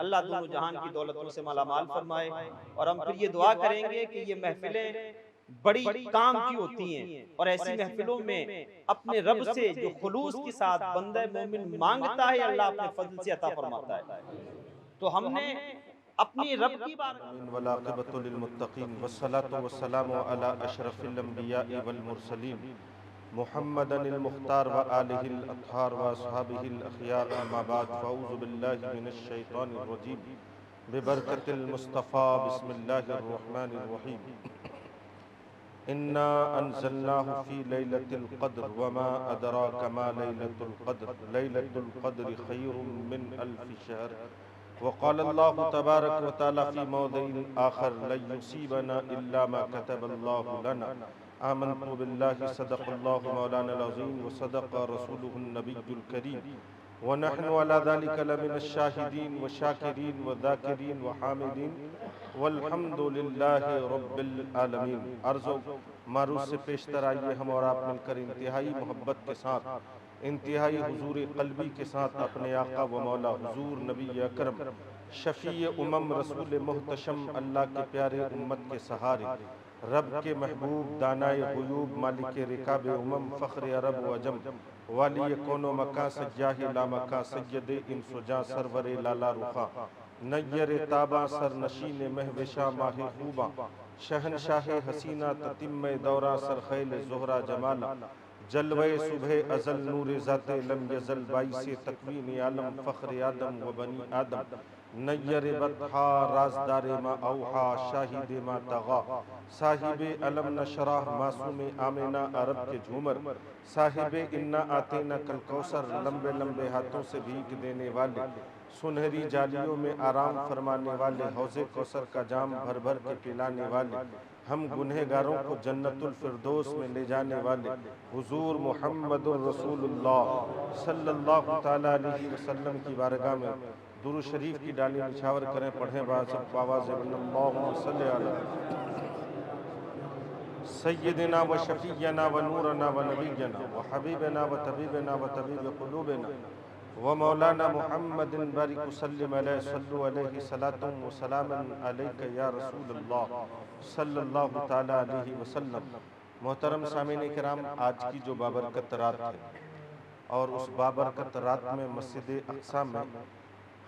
اللہ دونوں جہان کی دولتوں سے مالا مال فرمائے۔ اور ہم پھر یہ دعا کریں گے کہ یہ محفلیں بڑی کام کی ہوتی ہیں، اور ایسی محفلوں میں اپنے رب سے جو خلوص کے ساتھ بندہ مومن مانگتا ہے، اللہ اپنے فضل سے عطا فرماتا ہے۔ تو ہم نے اپنی رب کی بارگاہ والعاقبۃ للمتقین والصلاة والسلام علی اشرف الانبیاء والمرسلین محمد المختار وآلہ الاطہار واصحابہ الاخیار، اما بعد، فاعوذ باللہ من الشیطان الرجیم، ببرکت المصطفیٰ، بسم اللہ الرحمن الرحیم۔ انا انزلناہ فی لیلۃ القدر وما ادراک ما لیلۃ القدر، لیلۃ القدر خیر من الف شہر۔ وقال اللہ تبارک وتعالی فی موضع آخر لن یصیبنا الا ما كتب اللہ لنا، آمنت باللہ، صدق اللہ مولانا العظیم وصدق رسولہ النبی الکریم، ونحن على ذلك لمن الشاہدین والشاکرین والذاکرین وحامدین، والحمد للہ رب العالمین۔ عرض و معروض سے پیشتر آئیے ہم اور آپ مل کر انتہائی محبت کے ساتھ، انتہائی حضور قلبی کے ساتھ اپنے آقا و مولا حضور نبی اکرم شفیع امم رسول محتشم اللہ کے پیارے امت کے سہارے رب کے محبوب دانائے غیوب مالک رکاب امم فخر عرب و عجم والی کون و مکان سجاہ لامکان سید انس و جاں سرور لالا رخا نیر تاباں سر نشین مہوشاں ماہ خوباں شہنشاہ حسینہ تتم دورہ سرخیل زہرہ جمالا جلوہ صبح ازل نور ذات لم یزل باعث تکوین عالم فخر آدم و بنی آدم نیر بطحا رازدار ما اوحا شاہد ما تغا صاحب علم نشرح معصوم آمینہ عرب کے جھومر صاحب انا آتینا کل کوثر لمبے لمبے ہاتھوں سے بھیگ دینے والے سنہری جالیوں میں آرام فرمانے والے حوض کوثر کا جام بھر بھر کے پلانے والے ہم گنہگاروں کو جنت الفردوس میں لے جانے والے حضور محمد رسول اللہ صلی اللہ تعالیٰ علیہ وسلم کی بارگاہ میں درود شریف کی ڈالی نچھاور کریں پڑھیں سب آواز اللہم صلی علی سیدنا و شفیعنا و نورنا و نبینا و حبیبنا و طبیبنا و طبیب قلوبنا و مولانا محمد بارک وسلم علیہ صلو علیہ صلاة و سلام علیک یا رسول اللہ صلی اللہ تعالیٰ علیہ وسلم۔ محترم سامعین کرام، آج کی جو بابرکت رات ہے اور اس بابرکت رات میں مسجد اقصی میں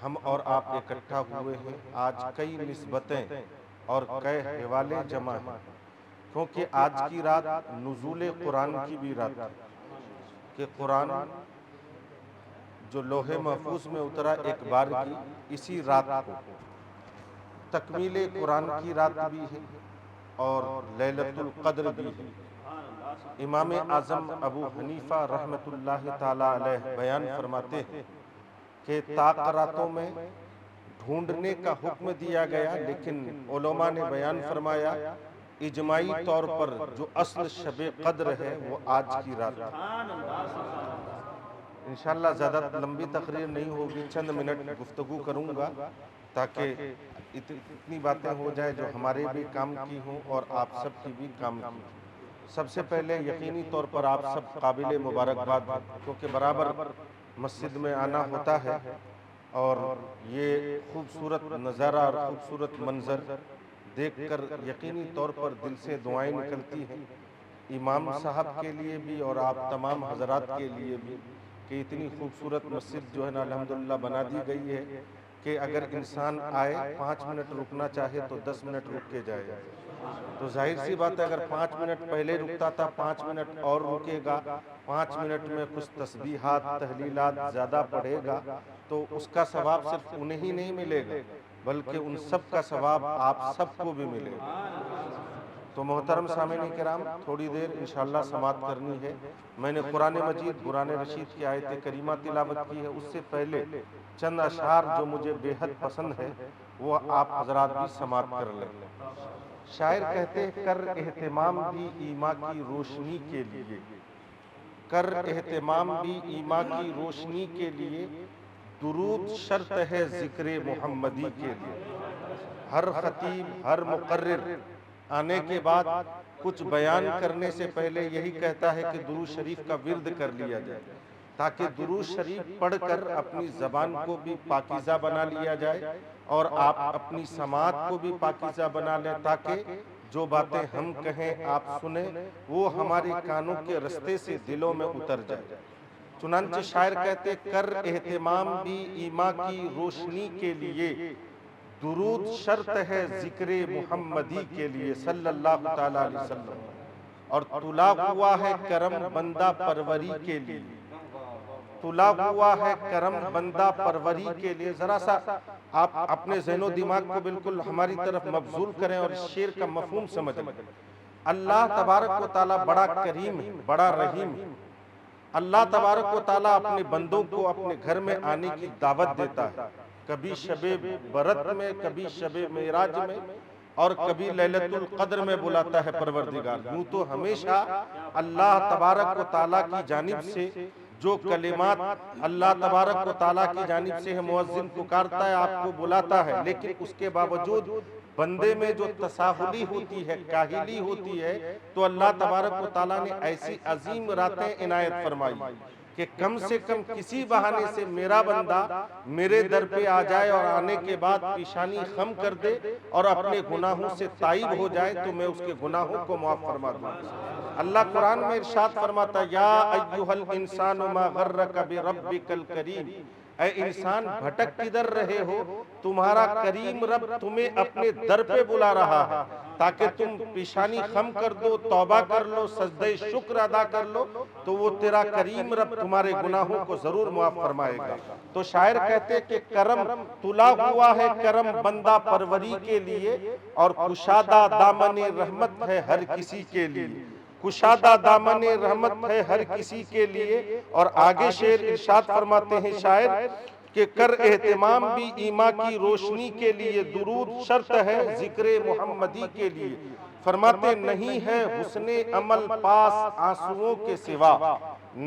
ہم اور آپ اکٹھا ہوئے ہیں، آج کئی نسبتیں اور کئی حوالے جمع ہیں، کیونکہ آج کی رات نزول قرآن کی بھی رات ہے کہ قرآن جو لوح محفوظ میں اترا ایک بار کی اسی رات کو تکمیل قرآن کی رات بھی ہے اور لیلۃ القدر بھی ہے۔ امام اعظم ابو حنیفہ رحمۃ اللہ تعالی علیہ بیان فرماتے ہیں کہ تاقراتوں میں ڈھونڈنے کا حکم دیا گیا، لیکن علماء نے بیان فرمایا اجماعی طور پر جو اصل شب قدر ہے وہ آج کی رات ہے۔ انشاءاللہ زیادہ لمبی تقریر نہیں ہوگی، چند منٹ گفتگو کروں گا تاکہ اتنی باتیں ہو جائے جو ہمارے بھی کام کی ہوں اور آپ سب کی بھی کام کی ہوں۔ سب سے پہلے یقینی طور پر آپ سب قابل مبارکباد ہیں، کیونکہ برابر مسجد میں آنا ہوتا ہے اور یہ خوبصورت نظارہ اور خوبصورت منظر دیکھ کر یقینی طور پر دل سے دعائیں نکلتی ہیں، امام صاحب کے لیے بھی اور آپ تمام حضرات کے لیے بھی، کہ اتنی خوبصورت مسجد جو ہے نا الحمدللہ بنا دی گئی ہے کہ اگر انسان آئے 5 منٹ رکنا چاہے تو 10 منٹ رک کے جائے۔ تو ظاہر سی بات ہے، اگر 5 منٹ پہلے رکتا تھا 5 منٹ اور رکے گا، 5 منٹ میں کچھ تسبیحات تحلیلات زیادہ پڑھے گا تو اس کا ثواب صرف انہیں ہی نہیں ملے گا بلکہ ان سب کا ثواب آپ سب کو بھی ملے گا۔ تو محترم سامعین کرام، تھوڑی دیر انشاءاللہ سماعت کرنی ہے۔ میں نے قرآن مجید قرآن رشید کی آیت کریمہ تلاوت کی ہے، اس سے پہلے چند اشعار جو مجھے بے حد پسند ہے وہ آپ حضرات بھی سماعت کر لیں۔ شاعر کہتے ہیں کر اہتمام بھی ایمان کی روشنی کے لیے، کر اہتمام بھی ایمان کی روشنی کے لیے، درود شرط ہے ذکر محمدی کے لیے۔ ہر خطیب ہر مقرر آنے کے بعد کچھ بیان کرنے سے پہلے یہی کہتا ہے کہ درود شریف کا ورد کر لیا جائے، تاکہ درود شریف پڑھ کر اپنی زبان کو بھی پاکیزہ بنا لیا جائے اور آپ اپنی سماعت کو بھی پاکیزہ بنا لیں، تاکہ جو باتیں ہم کہیں آپ سنیں وہ ہمارے کانوں کے رستے سے دلوں میں اتر جائے۔ چنانچہ شاعر کہتے کر اہتمام بھی ایمان کی روشنی کے لیے، درود شرط ہے ذکر محمدی کے لیے صلی اللہ تعالیٰ علیہ وسلم، اور طلا ہوا ہے کرم بندہ پروری کے لیے، طلا ہوا ہے کرم بندہ پروری کے لیے۔ ذرا سا آپ اپنے ذہن و دماغ کو بالکل ہماری طرف مبذول کریں اور اس شعر کا مفہوم سمجھیں۔ اللہ تبارک و تعالیٰ بڑا کریم ہے، بڑا رحیم ہے۔ اللہ تبارک و تعالیٰ اپنے بندوں کو اپنے گھر میں آنے کی دعوت دیتا ہے، کبھی شب برات میں، کبھی شب معراج میں، اور کبھی لیلۃ القدر میں بلاتا ہے پروردگار۔ یوں تو ہمیشہ اللہ تبارک و تعالیٰ کی جانب سے جو کلمات اللہ تبارک و تعالیٰ کی جانب سے ہے، مؤذن پکارتا ہے، آپ کو بلاتا ہے، لیکن اس کے باوجود بندے میں جو تساہلی ہوتی ہے، کاہلی ہوتی ہے، تو اللہ تبارک و تعالیٰ نے ایسی عظیم راتیں عنایت فرمائی کہ کم سے کم کسی بہانے سے میرا بندہ میرے در پہ آ جائے اور آنے کے بعد پیشانی خم کر دے اور اپنے گناہوں سے تائب ہو جائے تو میں اس کے گناہوں کو معاف فرما دوں۔ اللہ قرآن میں ارشاد فرماتا یا ایھا الانسان ما غرک بربک الکریم، اے انسان بھٹک کدھر رہے ہو، تمہارا کریم رب تمہیں اپنے در پہ بلا رہا ہے تاکہ تم پیشانی خم کر دو، توبہ کر لو، سجدہ شکر ادا کر لو، تو وہ تیرا کریم رب تمہارے گناہوں کو ضرور معاف فرمائے گا۔ تو شاعر کہتے کہ کرم تلا ہوا ہے کرم بندہ پروری کے لیے، اور کشادہ دامن رحمت ہے ہر کسی کے لیے، کشادہ دامن رحمت ہے ہر کسی کے لیے۔ اور آگے شعر ارشاد فرماتے ہیں شاعر کہ کر اہتمام بھی ایمان کی روشنی کے لیے، درود شرط ہے ذکر محمدی کے لیے۔ فرماتے نہیں ہے حسن عمل پاس آنسوؤں کے سوا،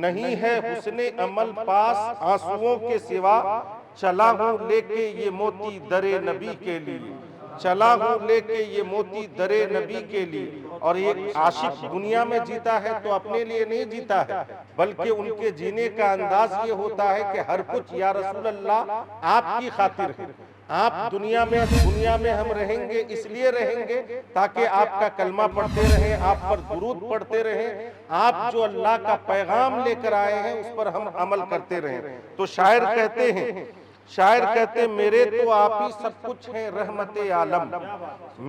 نہیں ہے حسن عمل پاس آنسوؤں کے سوا، چلا ہوں لے کے یہ موتی در نبی کے لیے، چلا ہوں لے کے یہ موتی در نبی کے لیے۔ اور ایک عاشق دنیا میں جیتا ہے تو اپنے لیے نہیں جیتا ہے، بلکہ ان کے جینے کا انداز یہ ہوتا ہے کہ ہر کچھ یا رسول اللہ آپ کی خاطر ہے۔ آپ دنیا میں ہم رہیں گے اس لیے رہیں گے تاکہ آپ کا کلمہ پڑھتے رہیں، آپ پر درود پڑھتے رہیں، آپ جو اللہ کا پیغام لے کر آئے ہیں اس پر ہم عمل کرتے رہیں۔ تو شاعر کہتے میرے تو آپ ہی سب کچھ ہیں رحمت عالم،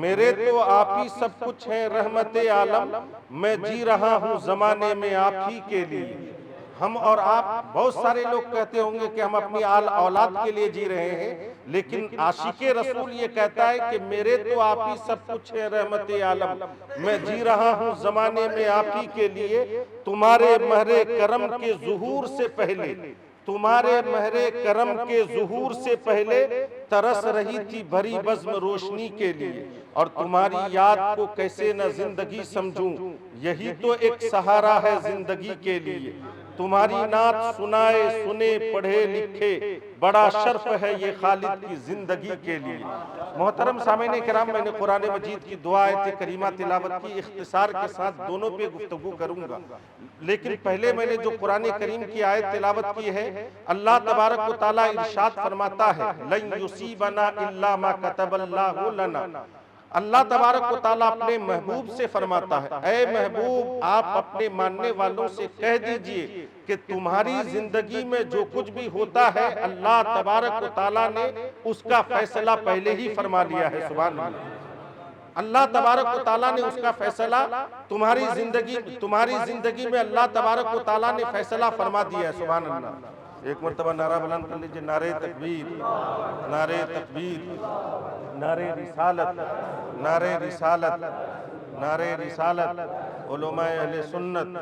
میرے تو آپ ہی سب کچھ ہیں رحمت عالم، میں جی رہا ہوں زمانے میں آپ ہی کے لیے۔ ہم اور آپ بہت سارے لوگ کہتے ہوں گے کہ ہم اپنی اولاد کے لیے جی رہے ہیں، لیکن عاشق رسول یہ کہتا ہے کہ میرے تو آپ ہی سب کچھ ہے رحمت عالم، میں جی رہا ہوں زمانے میں آپ ہی کے لیے۔ تمہارے مہر کرم کے ظہور سے پہلے، تمہارے مہر کرم کے ظہور سے پہلے ترس رہی تھی بھری بزم روشنی کے لیے، اور تمہاری یاد کو کیسے نہ زندگی سمجھوں، یہی تو ایک سہارا ہے زندگی کے لیے۔ تمہاری نعت سنائے سنے پڑھے لکھے، بڑا شرف ہے یہ خالد کی زندگی کے لیے۔ محترم سامعین کرام، میں نے قرآن مجید کی دو آیت کریمہ تلاوت کی، اختصار کے ساتھ دونوں پہ گفتگو کروں گا، لیکن پہلے میں نے جو قرآن کریم کی آیت تلاوت کی ہے، اللہ تبارک و تعالیٰ ارشاد فرماتا ہے لن یصیبنا الا ما کتب اللہ لنا۔ اللہ تبارک و تعالیٰ اپنے محبوب سے فرماتا ہے اے محبوب آپ اپنے ماننے والوں سے کہہ دیجئے کہ تمہاری زندگی میں جو کچھ بھی ہوتا ہے اللہ تبارک و تعالیٰ نے اس کا فیصلہ پہلے ہی فرما لیا ہے۔ سبحان اللہ، اللہ تبارک و تعالیٰ نے اس کا فیصلہ تمہاری زندگی میں اللہ تبارک و تعالیٰ نے فیصلہ فرما دیا ہے۔ سبحان اللہ، ایک مرتبہ نعرہ بلند کر لیجئے، نعرہ تکبیر، نعرہ تکبیر، نعرہ رسالت، نعرہ رسالت، نعرہ رسالت۔ علماء اہل سنت،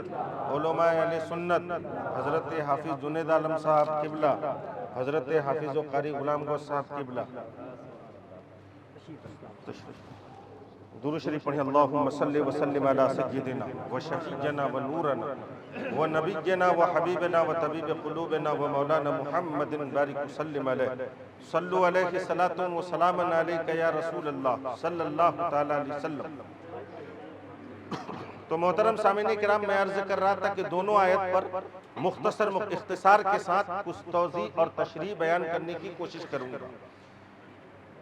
علماء اہل سنت، حضرت حافظ جنید عالم صاحب قبلہ، حضرت حافظ و قاری غلام گوش صاحب قبلہ، درود شریف پڑھیں۔ اللہم صلی وسلم علی سیدنا و شفیعنا و نورنا و نبینا و حبیبنا و طبیب قلوبنا و مولانا محمد بارک وسلم علیہ، صلو علیہ صلاۃ و سلام علیک یا رسول اللہ صلی اللہ تعالیٰ علیہ وسلم۔ تو محترم سامعین کرام، میں عرض کر رہا تھا کہ دونوں آیت پر مختصر اختصار کے ساتھ کچھ توضیح اور تشریح بیان کرنے کی کوشش کروں گا۔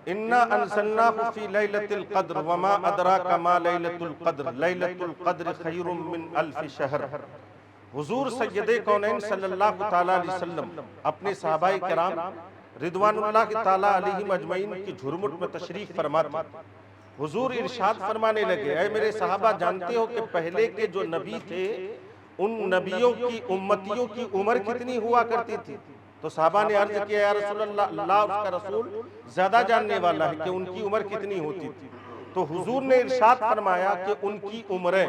اِنَّا أَنزَلْنَاهُ فِي لَيْلَةِ الْقَدْرِ وَمَا أَدْرَاكَ مَا لَيْلَةُ الْقَدْرِ لَيْلَةُ الْقَدْرِ خَيْرٌ مِّنْ أَلْفِ شَهْرٍ۔ حضور سید کونین صلی اللہ تعالیٰ علیہ وسلم اپنے صحابہ کرام رضوان اللہ تعالیٰ علیہم اجمعین کی جھرمٹ میں تشریف فرماتے، حضور ارشاد فرمانے لگے اے میرے صحابہ، جانتے ہو کہ پہلے کے جو نبی تھے ان نبیوں کی امتیوں کی عمر کتنی ہوا کرتی تھی؟ تو صحابہ نے عرض کیا یا رسول اللہ، اللہ اس کا رسول زیادہ جاننے والا ہے کہ ان کی عمر کتنی ہوتی تھی۔ تو حضور نے ارشاد فرمایا کہ ان کی عمریں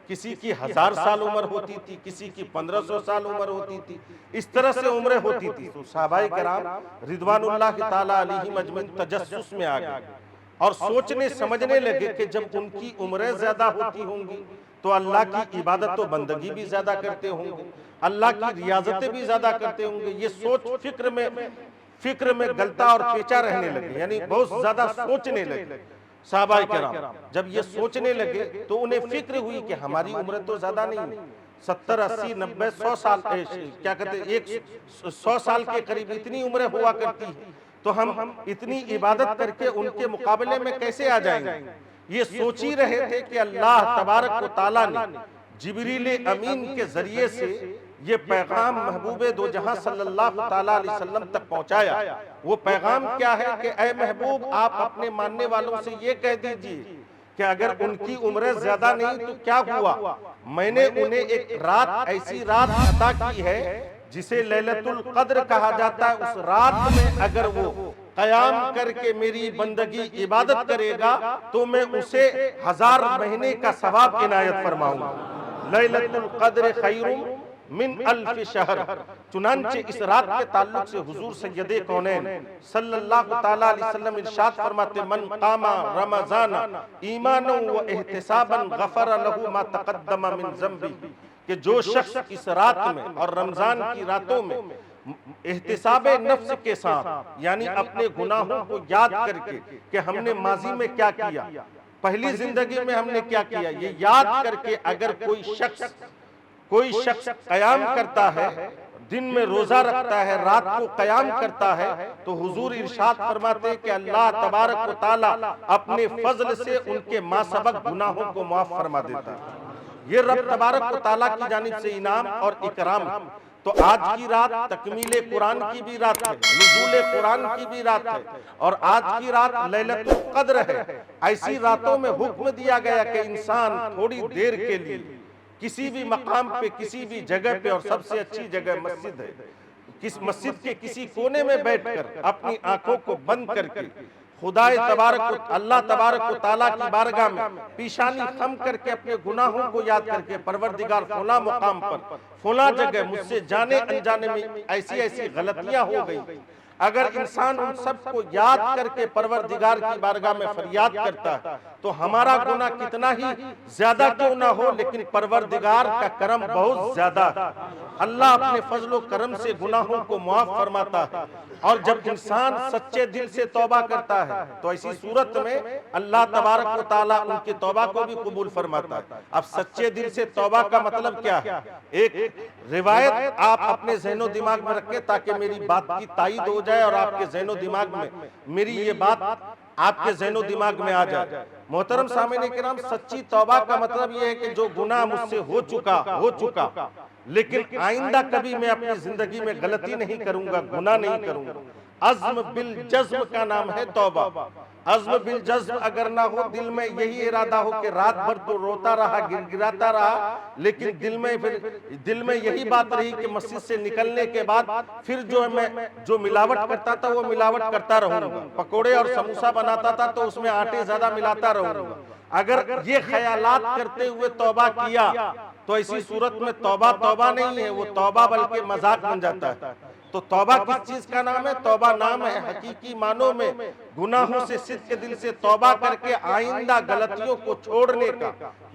کسی کی 1000 سال عمر ہوتی تھی، کسی کی 1500 سال عمر ہوتی تھی، اس طرح سے عمریں ہوتی تھی۔ تو صحابہ کرام رضوان اللہ تعالیٰ علیہم اجمعین تجسس میں آ گئے اور سوچنے سمجھنے لگے کہ جب ان کی عمریں زیادہ ہوتی ہوں گی تو اللہ کی عبادت و بندگی بھی زیادہ کرتے ہوں گے، اللہ کی ریاضتیں بھی زیادہ کرتے ہوں گے۔ یہ سوچ فکر میں گلتا اور پیچا رہنے لگے، یعنی بہت زیادہ سوچنے لگے۔ صحابہ کرام جب یہ سوچنے لگے تو انہیں فکر ہوئی کہ ہماری عمریں تو زیادہ نہیں ہیں، 70 80 90 100 سال کیا کہتے ہیں 100 سال کے قریب اتنی عمریں ہوا کرتی ہے، تو ہم اتنی عبادت کر کے ان کے مقابلے میں کیسے آ جائیں گے؟ یہ سوچ ہی رہے تھے کہ اللہ تبارک و تعالیٰ نے جبریل امین کے ذریعے سے یہ پیغام محبوب دو جہاں صلی اللہ تعالیٰ علیہ وسلم تک پہنچایا۔ وہ پیغام کیا ہے کہ اے محبوب آپ اپنے ماننے والوں سے یہ کہہ دیجئے کہ اگر ان کی عمریں زیادہ نہیں تو کیا ہوا، میں نے انہیں ایک رات ایسی رات عطا کی ہے جسے لیلۃ القدر کہا جاتا ہے۔ اس رات میں اگر وہ قیام کر کے میری بندگی عبادت کرے گا تو میں اسے 1000 مہینے کا ثواب عنایت فرماؤں گا۔ لیلۃ القدر خیر من 1000 شہر۔ چنانچہ اس رات کے تعلق سے حضور سید کونین صلی اللہ تعالیٰ علیہ وسلم ارشاد فرماتے من قام رمضان ایمانا و احتسابا غفر له ما تقدم من ذنبہ، کہ جو شخص اس رات میں اور رمضان کی راتوں میں احتساب نفس کے ساتھ، یعنی اپنے گناہوں کو یاد کر کے کہ ہم نے ماضی میں کیا کیا، پہلی زندگی میں ہم نے کیا کیا، یہ یاد کر کے اگر کوئی شخص قیام کرتا ہے، دن میں روزہ رکھتا ہے، رات کو قیام کرتا ہے، تو حضور ارشاد فرماتے ہیں کہ اللہ تبارک و تعالیٰ اپنے فضل سے ان کے ما سبق گناہوں کو معاف فرما دیتا ہے۔ یہ رب تبارک و تعالیٰ کی جانب سے انعام اور اکرام۔ تو آج کی رات تکمیل قرآن کی بھی رات ہے، نزول قرآن کی بھی رات ہے، اور آج کی رات لیلۃ القدر ہے۔ ایسی راتوں میں حکم دیا گیا کہ انسان تھوڑی دیر کے لیے کسی بھی مقام پہ، کسی بھی جگہ پہ، اور سب سے اچھی جگہ مسجد ہے، مسجد کے کسی کونے میں بیٹھ کر اپنی آنکھوں کو بند کر کے اللہ تبارک و تعالیٰ کی بارگاہ میں پیشانی خم کر کے اپنے گناہوں کو یاد کر کے پروردگار فلاں مقام پر فلاں جگہ مجھ سے جانے انجانے میں ایسی غلطیاں ہو گئی، اگر انسان ان سب کو یاد کر کے پروردگار کی بارگاہ میں فریاد کرتا ہے تو ہمارا گناہ کتنا ہی زیادہ کیوں نہ ہو، لیکن پروردگار کا کرم بہت زیادہ ہے۔ اللہ اپنے فضل و کرم سے گناہوں کو معاف فرماتا ہے، اور جب انسان سچے دل سے توبہ کرتا ہے تو ایسی صورت میں اللہ تبارک و تعالیٰ ان کی توبہ کو بھی قبول فرماتا ہے۔ اب سچے دل سے توبہ کا مطلب کیا ہے؟ ایک روایت آپ اپنے ذہن و دماغ میں رکھیں تاکہ میری بات کی تائید ہو جائے اور آپ کے ذہن و دماغ میں میری یہ بات آپ کے ذہن و دماغ میں آ جائے۔ محترم سامعین کرام، سچی توبہ کا مطلب یہ ہے کہ جو گناہ مجھ سے ہو چکا لیکن آئندہ کبھی میں اپنی زندگی میں غلطی نہیں کروں گا، گناہ نہیں کروں گا۔ عزم بالجزم کا نام ہے توبہ۔ عزم بالجزم اگر نہ ہو، دل میں یہی ارادہ ہو کہ رات بھر تو روتا رہا، گڑگڑاتا رہا، لیکن دل میں یہی بات رہی کہ مسجد سے نکلنے کے بعد پھر جو ملاوٹ کرتا تھا وہ ملاوٹ کرتا رہوں گا، پکوڑے اور سموسا بناتا تھا تو اس میں آٹے زیادہ ملاتا رہوں گا۔ اگر یہ خیالات کرتے ہوئے توبہ کیا تو ایسی صورت میں توبہ نہیں ہے، وہ توبہ بلکہ مذاق بن جاتا ہے۔ تو توبہ کس چیز کا نام ہے؟ توبہ نام ہے حقیقی معنوں میں گناہوں سے صدق دل سے توبہ کر کے آئندہ غلطیوں کو چھوڑنے کا،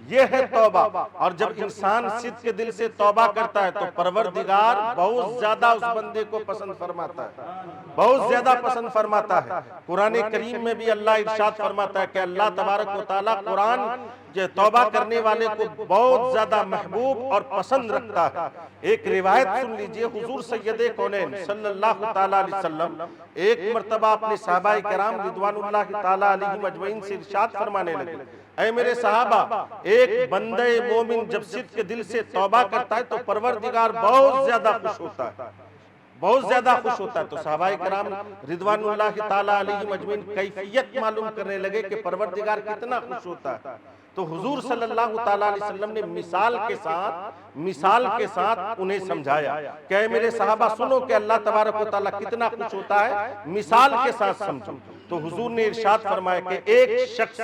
یہ ہے توبہ۔ اور جب انسان صدق دل سے توبہ کرتا ہے تو پروردگار بہت زیادہ اس بندے کو پسند فرماتا ہے، بہت زیادہ پسند فرماتا ہے۔ قرآن کریم میں بھی اللہ ارشاد فرماتا ہے کہ اللہ تبارک و تعالیٰ قرآن جو توبہ کرنے والے کو بہت زیادہ محبوب اور پسند رکھتا ہے۔ ایک روایت سن لیجئے، حضور سید کونین صلی اللہ تعالیٰ علیہ وسلم ایک مرتبہ اپنے صحابہ کرام رضوان اللہ تعالیٰ علیہم اجمعین سے ارشاد فرمانے لگے، اے میرے صحابہ، ایک بندہ مومن جب صدق دل سے توبہ کرتا ہے تو پروردگار بہت زیادہ خوش ہوتا ہے، بہت زیادہ خوش ہوتا ہے۔ تو صحابہ کرام رضوان اللہ تعالیٰ علیہم اجمعین کیفیت معلوم کرنے لگے کہ پروردگار کتنا خوش ہوتا ہے۔ تو حضور صلی اللہ تعالیٰ علیہ وسلم نے مثال کے ساتھ انہیں سمجھایا کہ اے میرے صحابہ سنو کہ اللہ تبارک و تعالیٰ کتنا خوش ہوتا ہے، مثال کے ساتھ سمجھو۔ تو حضور نے ارشاد فرمایا کہ ایک شخص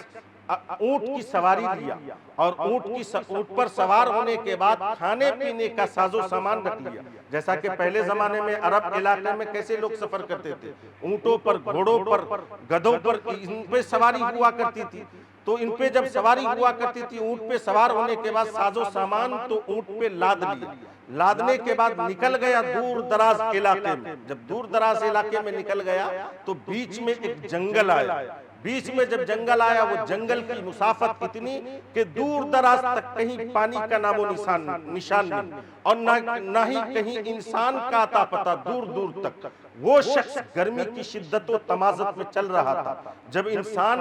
اونٹ کی سواری لیا اور اونٹ پر سوار ہونے کے بعد کھانے پینے کا ساز و سامان رکھ لیا۔ جیسا کہ پہلے زمانے میں عرب علاقے میں کیسے لوگ سفر کرتے تھے، اونٹوں پر، گھوڑوں پر، گدھوں پر، ان پہ سواری ہوا کرتی تھی۔ تو ان پہ جب سواری ہوا کرتی تھی، اونٹ پہ سوار ہونے کے بعد ساز و سامان تو اونٹ پہ لاد لیا، لادنے کے بعد نکل گیا دور دراز علاقے میں۔ جب دور دراز علاقے میں نکل گیا تو بیچ میں ایک جنگل آیا، بیچ میں جب جنگل آیا وہ جنگل کی مسافت اتنی کہ دور دراز تک کہیں پانی کا نام و نشان نہیں، اور نہ ہی کہیں انسان کا عطا پتہ دور دور تک۔ وہ شخص گرمی کی شدت و تمازت میں چل رہا تھا۔ جب انسان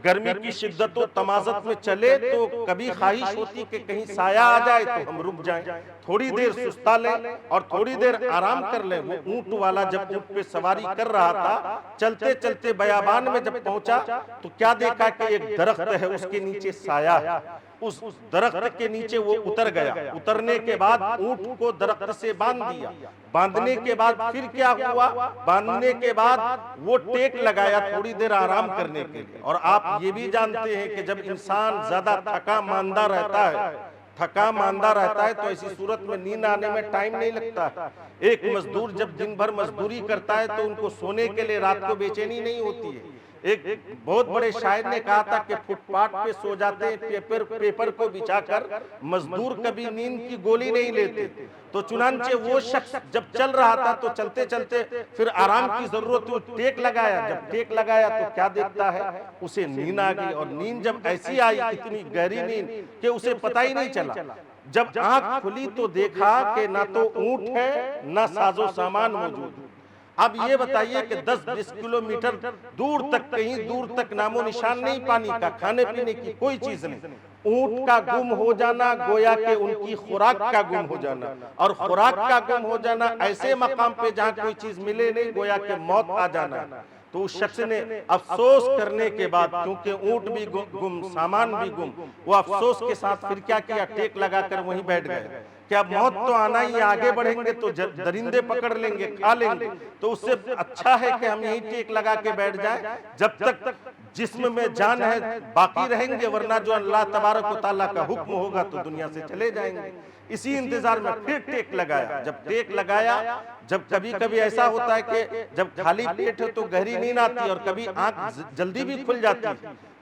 گرمی کی شدت و تمازت میں چلے تو کبھی خواہش ہوتی کہ کہیں سایہ آ جائے تو ہم رک جائیں، تھوڑی دیر سستا لیں اور تھوڑی دیر آرام کر لیں۔ وہ اونٹ والا جب اونٹ پہ سواری کر رہا تھا، چلتے چلتے بیابان میں جب پہنچا تو کیا دیکھا کہ ایک درخت ہے، اس کے نیچے سایہ ہے۔ اس درخت کے نیچے وہ اتر گیا۔ اترنے کے بعد اونٹ کو درخت سے باندھ دیا۔ باندھنے کے بعد پھر کیا ہوا؟ باندھنے کے بعد وہ ٹیک لگایا تھوڑی دیر آرام کرنے کے لیے۔ اور آپ یہ بھی جانتے ہیں کہ جب انسان زیادہ تھکا ماندہ رہتا ہے تو ایسی صورت میں نیند آنے میں ٹائم نہیں لگتا ہے۔ ایک مزدور جب دن بھر مزدوری کرتا ہے تو ان کو سونے کے لیے رات کو بے چینی نہیں ہوتی ہے۔ ایک بہت بڑے شاعر نے کہا تھا کہ فٹ پاتھ پہ سو جاتے ہیں پیپر کو بچھا کر، مزدور کبھی نیند کی گولی نہیں لیتے۔ تو چنانچہ وہ شخص جب چل رہا تھا تو چلتے چلتے پھر آرام کی ضرورت ہوئی، ٹیک لگایا۔ جب ٹیک لگایا تو کیا دیکھتا ہے؟ اسے نیند آ گئی، اور نیند جب ایسی آئی، اتنی گہری نیند کہ اسے پتہ ہی نہیں چلا۔ جب آنکھ کھلی تو دیکھا کہ نہ تو اونٹ ہے نہ ساز و سامان موجود۔ اب یہ بتائیے کہ 10-20 کلومیٹر دور تک، کہیں دور تک نام و نشان نہیں پانی کا، کھانے پینے کی کوئی چیز نہیں۔ اونٹ کا گم ہو جانا گویا کہ ان کی خوراک کا گم ہو جانا، اور خوراک کا گم ہو جانا ایسے مقام پہ جہاں کوئی چیز ملے نہیں، گویا کہ موت آ جانا۔ تو اس شخص نے افسوس کرنے کے بعد، کیونکہ اونٹ بھی گم، سامان بھی گم، وہ افسوس کے ساتھ پھر کیا کیا؟ ٹیک لگا کر وہیں بیٹھ گئے کہ اب موت تو آنا ہی، آگے بڑھیں گے تو درندے پکڑ لیں گے، کھا لیں گے، تو اس سے اچھا ہے کہ ہم یہیں ٹیک لگا کے بیٹھ جائیں جب تک جسم میں جان ہے، باقی رہیں گے، ورنہ جو اللہ تبارک و تعالیٰ کا حکم ہوگا تو دنیا سے چلے جائیں گے۔ اسی انتظار میں پھر ٹیک لگایا۔ جب ٹیک لگایا، جب کبھی کبھی ایسا ہوتا ہے کہ جب خالی پیٹ ہے تو گہری نیند آتی، اور کبھی آنکھ جلدی بھی کھل جاتی،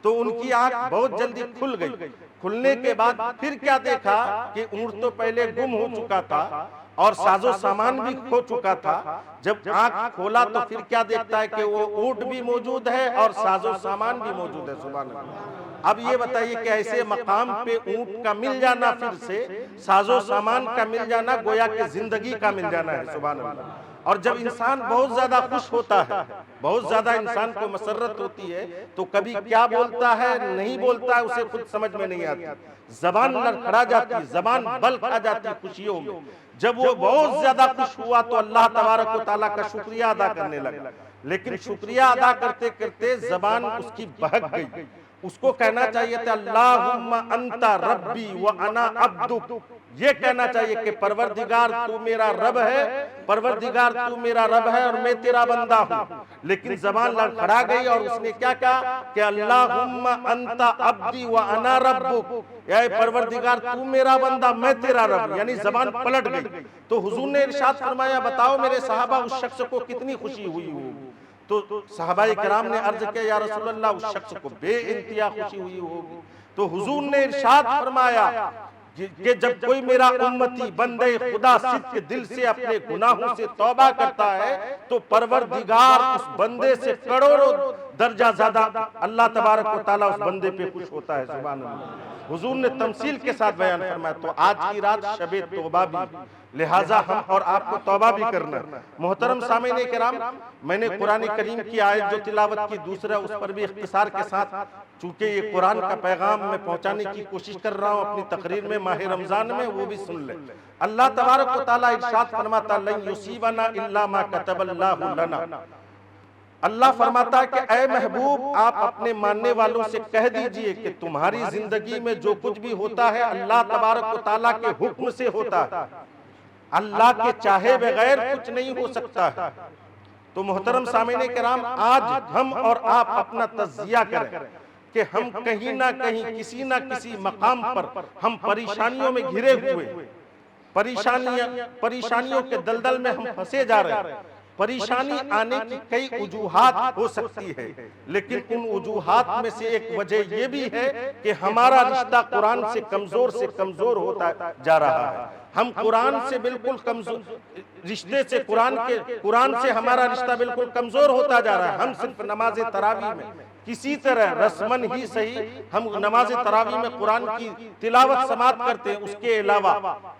تو ان کی آنکھ بہت جلدی کھل گئی۔ کھلنے کے بعد پھر کیا دیکھا کہ اونٹ تو پہلے گم ہو چکا تھا اور ساز و سامان بھی کھو چکا تھا۔ جب آنکھ کھولا تو پھر کیا دیکھتا ہے کہ وہ اونٹ بھی موجود ہے اور ساز و سامان بھی موجود ہے۔ سبحان اللہ۔ اب یہ بتائیے کہ ایسے مقام پہ اونٹ کا مل جانا، پھر سے ساز و سامان کا مل جانا، گویا کہ زندگی کا مل جانا ہے۔ سبحان اللہ۔ اور جب انسان بہت زیادہ خوش ہوتا ہے، بہت زیادہ انسان کو مسرت ہوتی ہے، تو کبھی کیا بولتا ہے نہیں بولتا ہے اسے خود سمجھ میں نہیں آتی، زبان لڑکھڑا جاتی، زبان بل کھا جاتی خوشیوں میں۔ جب وہ بہت زیادہ خوش ہوا تو اللہ تبارک و تعالیٰ کا شکریہ ادا کرنے لگا، لیکن شکریہ ادا کرتے کرتے زبان اس کی بہک گئی۔ اس کو کہنا چاہیے تھا اللہم انت ربی وانا عبدک، یہ کہنا چاہیے کہ پروردگار تو میرا رب ہے، پروردگار تو میرا رب ہے اور میں تیرا بندہ ہوں، لیکن زبان لڑکھڑا گئی اور اس نے کیا کہا کہ اللہم انت عبدی وانا ربک، اے پروردگار تو میرا بندہ میں تیرا رب، یعنی زبان پلٹ گئی۔ تو حضور نے ارشاد فرمایا بتاؤ میرے صحابہ اس شخص کو کتنی خوشی ہوئی ہوگی؟ تو صحابہ کرام نے عرض کیا یا رسول اللہ اس شخص کو بے انتہا خوشی ہوئی ہوگی۔ تو حضور نے ارشاد فرمایا کہ جب کوئی میرا امتی بندے خدا صدق دل سے اپنے گناہوں سے توبہ کرتا ہے تو پروردگار اس بندے سے کروڑوں درجہ زیادہ اللہ تبارک و تعالیٰ اس بندے پہ خوش ہوتا ہے۔ سبحان اللہ۔ حضور نے تمثیل کے ساتھ بیان فرمایا۔ تو آج کی رات شب توبہ بھی، لہٰذا ہم اور آپ کو توبہ بھی کرنا۔ محترم سامعین کرام، میں نے قرآن کریم کی آیت جو تلاوت کی، دوسرا اس پر بھی اختصار کے ساتھ، چونکہ یہ قرآن کا پیغام میں پہنچانے کی کوشش کر رہا ہوں اپنی تقریر میں ماہ رمضان میں، وہ بھی سن لیں۔ اللہ تبارک و تعالیٰ ارشاد فرماتا لن یصیبنا الا ما کتب اللہ لنا۔ اللہ فرماتا ہے کہ اے محبوب آپ اپنے ماننے والوں سے کہہ دیجئے کہ تمہاری زندگی میں جو کچھ بھی ہوتا ہے اللہ تبارک و تعالیٰ کے حکم سے ہوتا ہے، اللہ کے چاہے بغیر کچھ نہیں ہو سکتا ہے۔ تو محترم سامعین کرام، آج ہم اور آپ اپنا تجزیہ کریں کہ ہم کہیں نہ کہیں کسی نہ کسی مقام پر ہم پریشانیوں میں گھرے ہوئے، پریشانیوں کے دلدل میں ہم پھنسے جا رہے ہیں۔ پریشانی آنے کی کئی وجوہات ہو سکتی ہے، لیکن ان وجوہات میں سے ایک وجہ یہ بھی ہے کہ ہمارا رشتہ قرآن سے کمزور ہوتا جا رہا ہے۔ ہم قرآن سے بالکل کمزور، رشتے سے قرآن سے ہمارا رشتہ بالکل کمزور ہوتا جا رہا ہے۔ ہم صرف نماز تراویح میں کسی طرح رسمن ہی صحیح ہم نماز تراویح میں قرآن کی تلاوت سماعت کرتے ہیں، اس کے علاوہ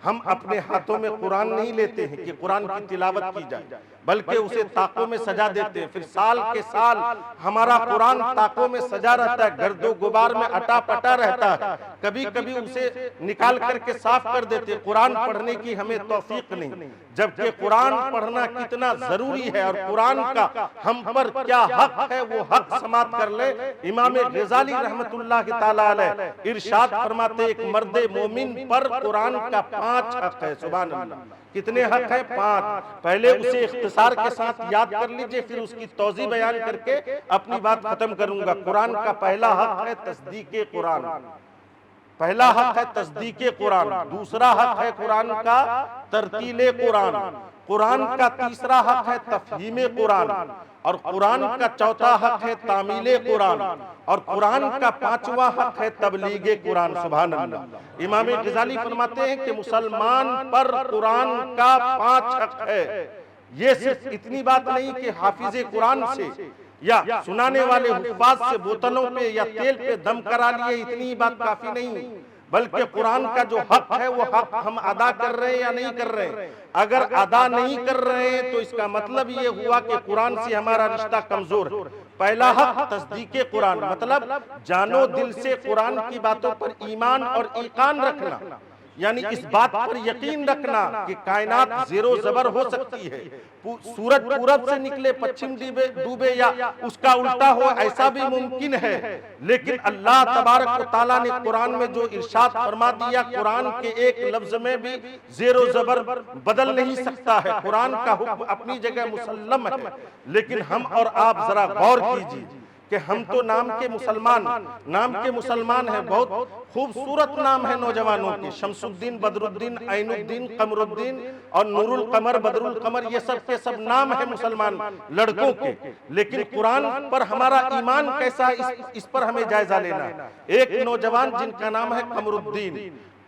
ہم اپنے ہاتھوں میں قرآن نہیں لیتے ہیں کہ قرآن کی تلاوت کی جائے، بلکہ اسے طاقوں میں سجا دیتے ہیں۔ پھر سال کے سال ہمارا قرآن طاقوں میں سجا رہتا ہے، گرد و غبار میں اٹا پٹا رہتا ہے، کبھی کبھی اسے نکال کر کے صاف کر دیتے ہیں۔ قرآن پڑھنے کی ہمیں توفیق نہیں، جبکہ قرآن پڑھنا کتنا ضروری ہے اور قرآن کا ہم پر کیا حق ہے وہ حق سماعت کر لے۔ امام غزالی رحمت اللہ تعالیٰ علیہ ارشاد فرماتے ایک مرد مومن پر قرآن کا 5 حق ہے۔ سبحان اللہ، کتنے حق ہیں؟ 5۔ پہلے اسے اختصار کے ساتھ یاد کر لیجئے، پھر اس کی توضیح بیان کر کے اپنی بات ختم کروں گا۔ قرآن کا پہلا حق ہے تصدیق قرآن، پہلا حق ہے تصدیق قرآن۔ دوسرا حق ہے قرآن کا ترتیل قرآن۔ قرآن کا تیسرا حق ہے تفہیم قرآن، اور قرآن کا چوتھا حق ہے تعمیل قرآن، اور قرآن کا 5واں حق ہے تبلیغ قرآن۔ سبحان اللہ۔ امام غزالی فرماتے ہیں کہ مسلمان پر قرآن کا 5 حق ہے۔ یہ صرف اتنی بات نہیں کہ حافظ قرآن سے یا سنانے والے حفاظ سے بوتلوں پہ یا تیل پہ دم کرا لیے، اتنی بات کافی نہیں، بلکہ قرآن کا جو حق ہے وہ حق ہم ادا کر رہے ہیں یا نہیں کر رہے ہیں۔ اگر ادا نہیں کر رہے ہیں تو اس کا مطلب یہ ہوا کہ قرآن سے ہمارا رشتہ کمزور ہے۔ پہلا حق تصدیق قرآن، مطلب جانو دل سے قرآن کی باتوں پر ایمان اور ایقان رکھنا، یعنی اس بات پر یقین رکھنا کہ کائنات زیر و زبر ہو سکتی ہے، سورج پورب سے نکلے پچھم ڈوبے یا اس کا الٹا ہو، ایسا بھی ممکن ہے، لیکن اللہ تبارک و تعالیٰ نے قرآن میں جو ارشاد فرما دیا، قرآن کے ایک لفظ میں بھی زیر و زبر بدل نہیں سکتا ہے۔ قرآن کا حکم اپنی جگہ مسلم ہے، لیکن ہم اور آپ ذرا غور کیجیے کہ ہم تو نام کے مسلمان ہیں، بہت خوبصورت نام ہے نوجوانوں کے، شمس الدین، بدر الدین، عین الدین، قمر الدین اور نور القمر، بدر القمر، یہ سب کے سب نام ہیں مسلمان لڑکوں کے، لیکن قرآن پر ہمارا ایمان کیسا ہے اس پر ہمیں جائزہ لینا ہے۔ ایک نوجوان جن کا نام ہے قمر الدین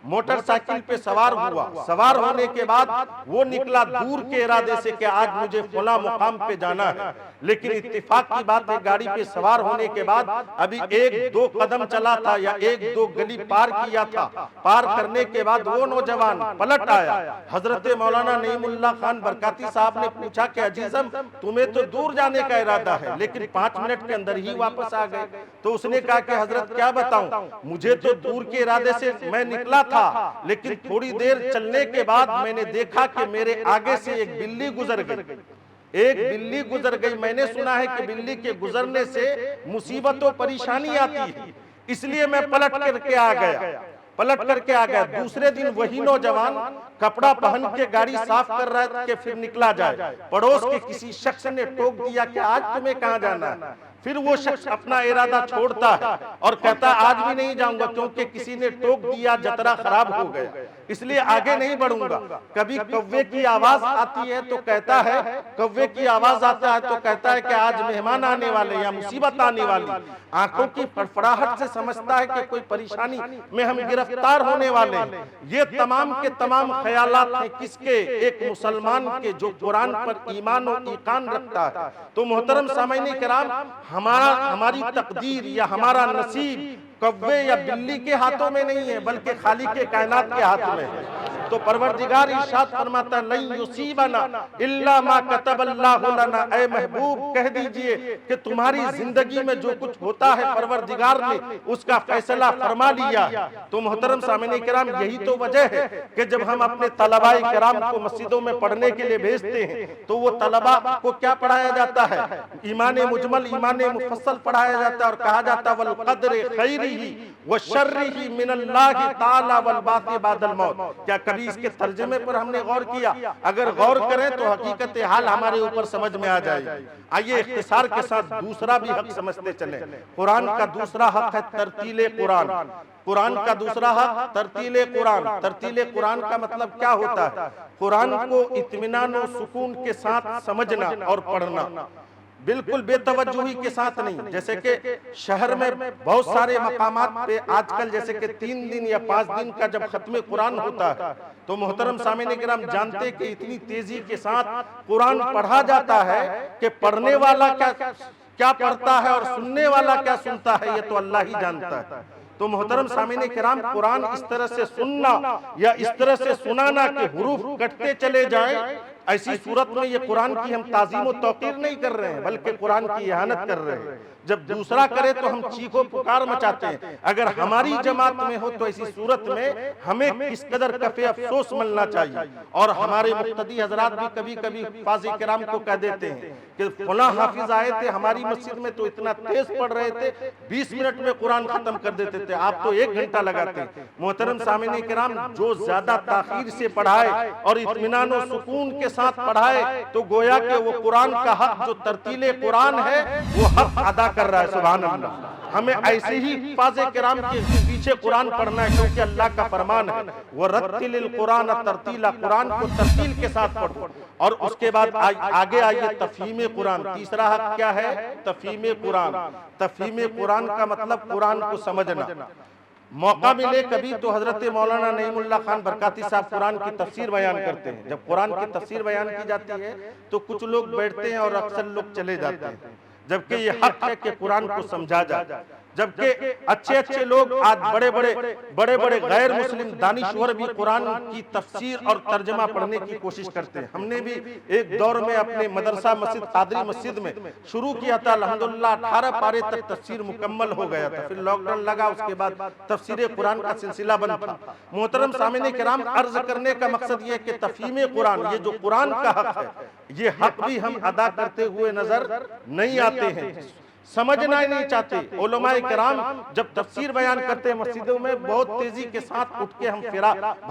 موٹر سائیکل پہ سوار ہوا، سوار ہونے کے بعد وہ نکلا دور کے ارادے سے کہ آج مجھے فلاں مقام پہ جانا ہے، لیکن اتفاق کی بات ہے گاڑی پہ سوار ہونے کے بعد ابھی 1-2 قدم چلا تھا یا 1-2 گلی پار کیا تھا، پار کرنے کے بعد وہ نوجوان پلٹ آیا۔ حضرت مولانا نعیم اللہ خان برکاتی صاحب نے پوچھا کہ عزیزم تمہیں تو دور جانے کا ارادہ ہے لیکن 5 منٹ کے اندر ہی واپس آ گئے، تو اس نے کہا کہ حضرت کیا بتاؤں، مجھے تو دور کے ارادے سے میں نکلا تھا، لیکن تھوڑی دیر چلنے کے بعد میں نے دیکھا کہ میرے آگے سے ایک بلی گزر گئی، میں نے سنا ہے کہ بلی کے گزرنے سے مصیبت و پریشانی آتی ہے، اس لیے میں پلٹ کر کے آ گیا۔ دوسرے دن وہی نوجوان کپڑا پہن کے گاڑی صاف کر رہا ہے کہ پھر نکلا جائے، پڑوس کے کسی شخص نے ٹوک دیا کہ آج تمہیں کہاں جانا ہے، پھر وہ شخص اپنا ارادہ چھوڑتا ہے اور کہتا ہے آج بھی نہیں جاؤں گا کیونکہ کسی نے ٹوک دیا، جترا خراب ہو گیا، اس لیے آگے نہیں بڑھوں گا۔ کبھی کوے کی آواز آتی ہے تو کہتا ہے کہ آج مہمان آنے والے یا مصیبت آنے والی، آنکھوں کی فڑفڑاہٹ سے سمجھتا ہے کہ کوئی پریشانی میں ہم گرفتار ہونے والے ہیں۔ یہ تمام کے تمام خیالات ہیں کس کے؟ ایک مسلمان کے جو قرآن پر ایمان و ایقان رکھتا ہے۔ تو محترم سامعین کرام، ہماری تقدیر یا ہمارا نصیب کوے یا بلی کے ہاتھوں میں نہیں ہے بلکہ خالق کائنات کے ہاتھ میں ہے۔ تو پروردگار ارشاد فرماتا ہے لن یصیبنا الا ما کتب اللہ لنا، اے محبوب کہہ دیجئے کہ تمہاری زندگی میں جو کچھ ہوتا ہے پروردگار نے اس کا فیصلہ فرما لیا۔ تو محترم سامعین کرام، یہی تو وجہ ہے کہ جب ہم اپنے طلباء کرام کو مسجدوں میں پڑھنے کے لیے بھیجتے ہیں تو وہ طلباء کو کیا پڑھایا جاتا ہے؟ ایمان مجمل، ایمان مفصل پڑھایا جاتا ہے اور کہا جاتا ہے والقدر خیرہ وشرہ من اللہ تعالی والبعث بعد الموت۔ کیا کبھی اس کے ترجمے پر ہم نے غور کیا؟ اگر غور کریں تو حقیقت حال ہمارے اوپر سمجھ میں آ جائے گی۔ آئیے اختصار کے ساتھ دوسرا بھی حق سمجھتے چلیں۔ قرآن کا دوسرا حق ہے ترتیل قرآن۔ قرآن کا دوسرا حق ترتیل قرآن۔ ترتیل قرآن کا مطلب کیا ہوتا ہے؟ قرآن کو اطمینان و سکون کے ساتھ سمجھنا اور پڑھنا، بالکل بے توجہی کے ساتھ نہیں۔ جیسے کہ شہر میں بہت سارے مقامات پہ آج کل جیسے کہ 3 دن یا 5 دن کا جب ختم قرآن ہوتا ہے تو محترم سامعین کرام جانتے کہ اتنی تیزی کے ساتھ قرآن پڑھا جاتا ہے کہ پڑھنے والا کیا پڑھتا ہے اور سننے والا کیا سنتا ہے یہ تو اللہ ہی جانتا ہے۔ تو محترم سامعین کرام، قرآن اس طرح سے سننا یا اس طرح سے سنانا کہ حروف کٹتے چلے جائیں، ایسی صورت میں یہ قرآن کی ہم تعظیم و توقیر نہیں کر رہے ہیں بلکہ قرآن کی اہانت کر رہے ہیں۔ جب دوسرا کرے تو ہم چیخ و پکار مچاتے ہیں، اگر ہماری جماعت میں ہو تو ایسی صورت میں ہمیں کس قدر کف افسوس ملنا چاہیے۔ اور ہمارے مقتدی حضرات بھی کبھی کبھی حفاظ کرام کو کہہ دیتے ہیں کہ فلاں حافظ آئے تھے ہماری مسجد میں تو اتنا تیز پڑھ رہے تھے 20 منٹ میں قرآن ختم کر دیتے تھے، آپ تو 1 گھنٹہ لگاتے ہیں۔ محترم سامعین کرام، جو زیادہ تاخیر سے پڑھائے اور اطمینان و سکون کے ساتھ پڑھائے تو گویا کہ وہ قرآن کا حق جو ترتیل قرآن ہے وہ حق ادا کر رہا ہے۔ سبحان اللہ۔ ہمیں ایسے ہی حفاظ کرام کے پیچھے قرآن پڑھنا ہے، کیونکہ اللہ کا فرمان ہے وَرَتِّلِ الْقُرْآنَ تَرْتِيلًا، قرآن کو ترتیل کے ساتھ پڑھو۔ اور اس کے بعد آگے آئیے تفہیم قرآن۔ تیسرا حق کیا ہے؟ تفہیم قرآن۔ تفہیم قرآن کا مطلب قرآن کو سمجھنا۔ موقع ملے کبھی تو حضرت مولانا نعیم اللہ خان برکاتی صاحب قرآن کی تفسیر بیان کرتے ہیں۔ جب قرآن کی تفسیر بیان کی جاتی ہے تو کچھ لوگ بیٹھتے ہیں اور اکثر لوگ چلے جاتے ہیں، جبکہ یہ حق ہے کہ قرآن کو سمجھا جائے۔ جبکہ اچھے لوگ آج بڑے بڑے غیر مسلم دانشور بھی قرآن کی تفسیر اور ترجمہ پڑھنے کی کوشش کرتے ہیں۔ ہم نے بھی ایک دور میں اپنے مدرسہ مسجد قادری مسجد میں شروع کیا تھا، الحمدللہ 18 پارے تک تفسیر مکمل ہو گیا تھا، پھر لاک ڈاؤن لگا، اس کے بعد تفسیر قرآن کا سلسلہ بند تھا۔ محترم سامعین کرام، عرض کرنے کا مقصد یہ کہ تفہیم قرآن، یہ جو قرآن کا حق ہے، یہ حق بھی ہم ادا کرتے ہوئے نظر نہیں آتے ہیں، سمجھنا ہی نہیں چاہتے۔ علماء کرام جب تفسیر بیان کرتے ہیں مسجدوں میں بہت تیزی کے ساتھ اٹھ کے ہم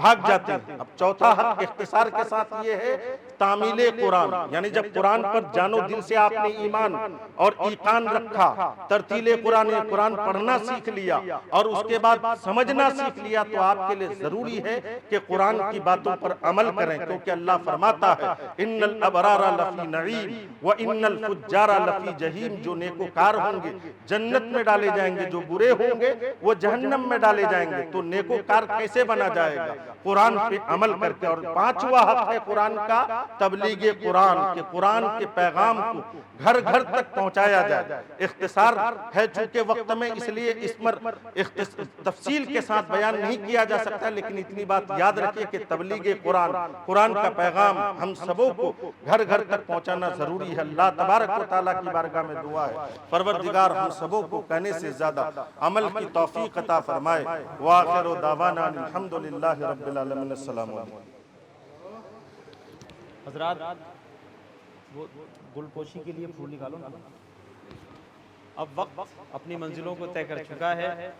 بھاگ جاتے ہیں۔ اب چوتھا حق اختصار کے ساتھ یہ ہے تعمیل قرآن، یعنی جب قرآن پر جان و دل سے آپ نے ایمان اور ایقان رکھا، ترتیل قرآن پڑھنا سیکھ لیا اور اس کے بعد سمجھنا سیکھ لیا، تو آپ کے لیے ضروری ہے کہ قرآن کی باتوں پر عمل کریں، کیونکہ اللہ فرماتا ہے ان الابرار لفی نعیم وان الفجار لفی جہیم، جو نیکوکار ہوں گے جنت میں ڈالے جائیں گے، جو برے ہوں گے وہ جہنم میں ڈالے جائیں گے۔ تو نیکوکار کیسے بنا جائے گا؟ قرآن پہ عمل کر کے۔ اور پانچواں حق ہے قرآن کا تبلیغ قرآن، کہ قرآن کے پیغام کو گھر گھر تک پہنچایا جائے۔ اختصار ہے چونکہ وقت میں، اس لیے اس پر تفصیل کے ساتھ بیان نہیں کیا جا سکتا، لیکن اتنی بات یاد رکھیے کہ تبلیغ قرآن کا پیغام ہم سبوں کو گھر گھر تک پہنچانا ضروری ہے۔ اللہ تبارک و تعالیٰ کی بارگاہ میں دعا ہے پروردگار ہم سبوں کو کہنے سے زیادہ عمل کی توفیق عطا فرمائے۔ وآخر دعوانا الحمدللہ رب العالمین۔ السلام علیکم۔ حضرات وہ گل پوشی کے لیے پھول نکالو نا۔ اب وقت اپنی منزلوں کو طے کر چکا ہے،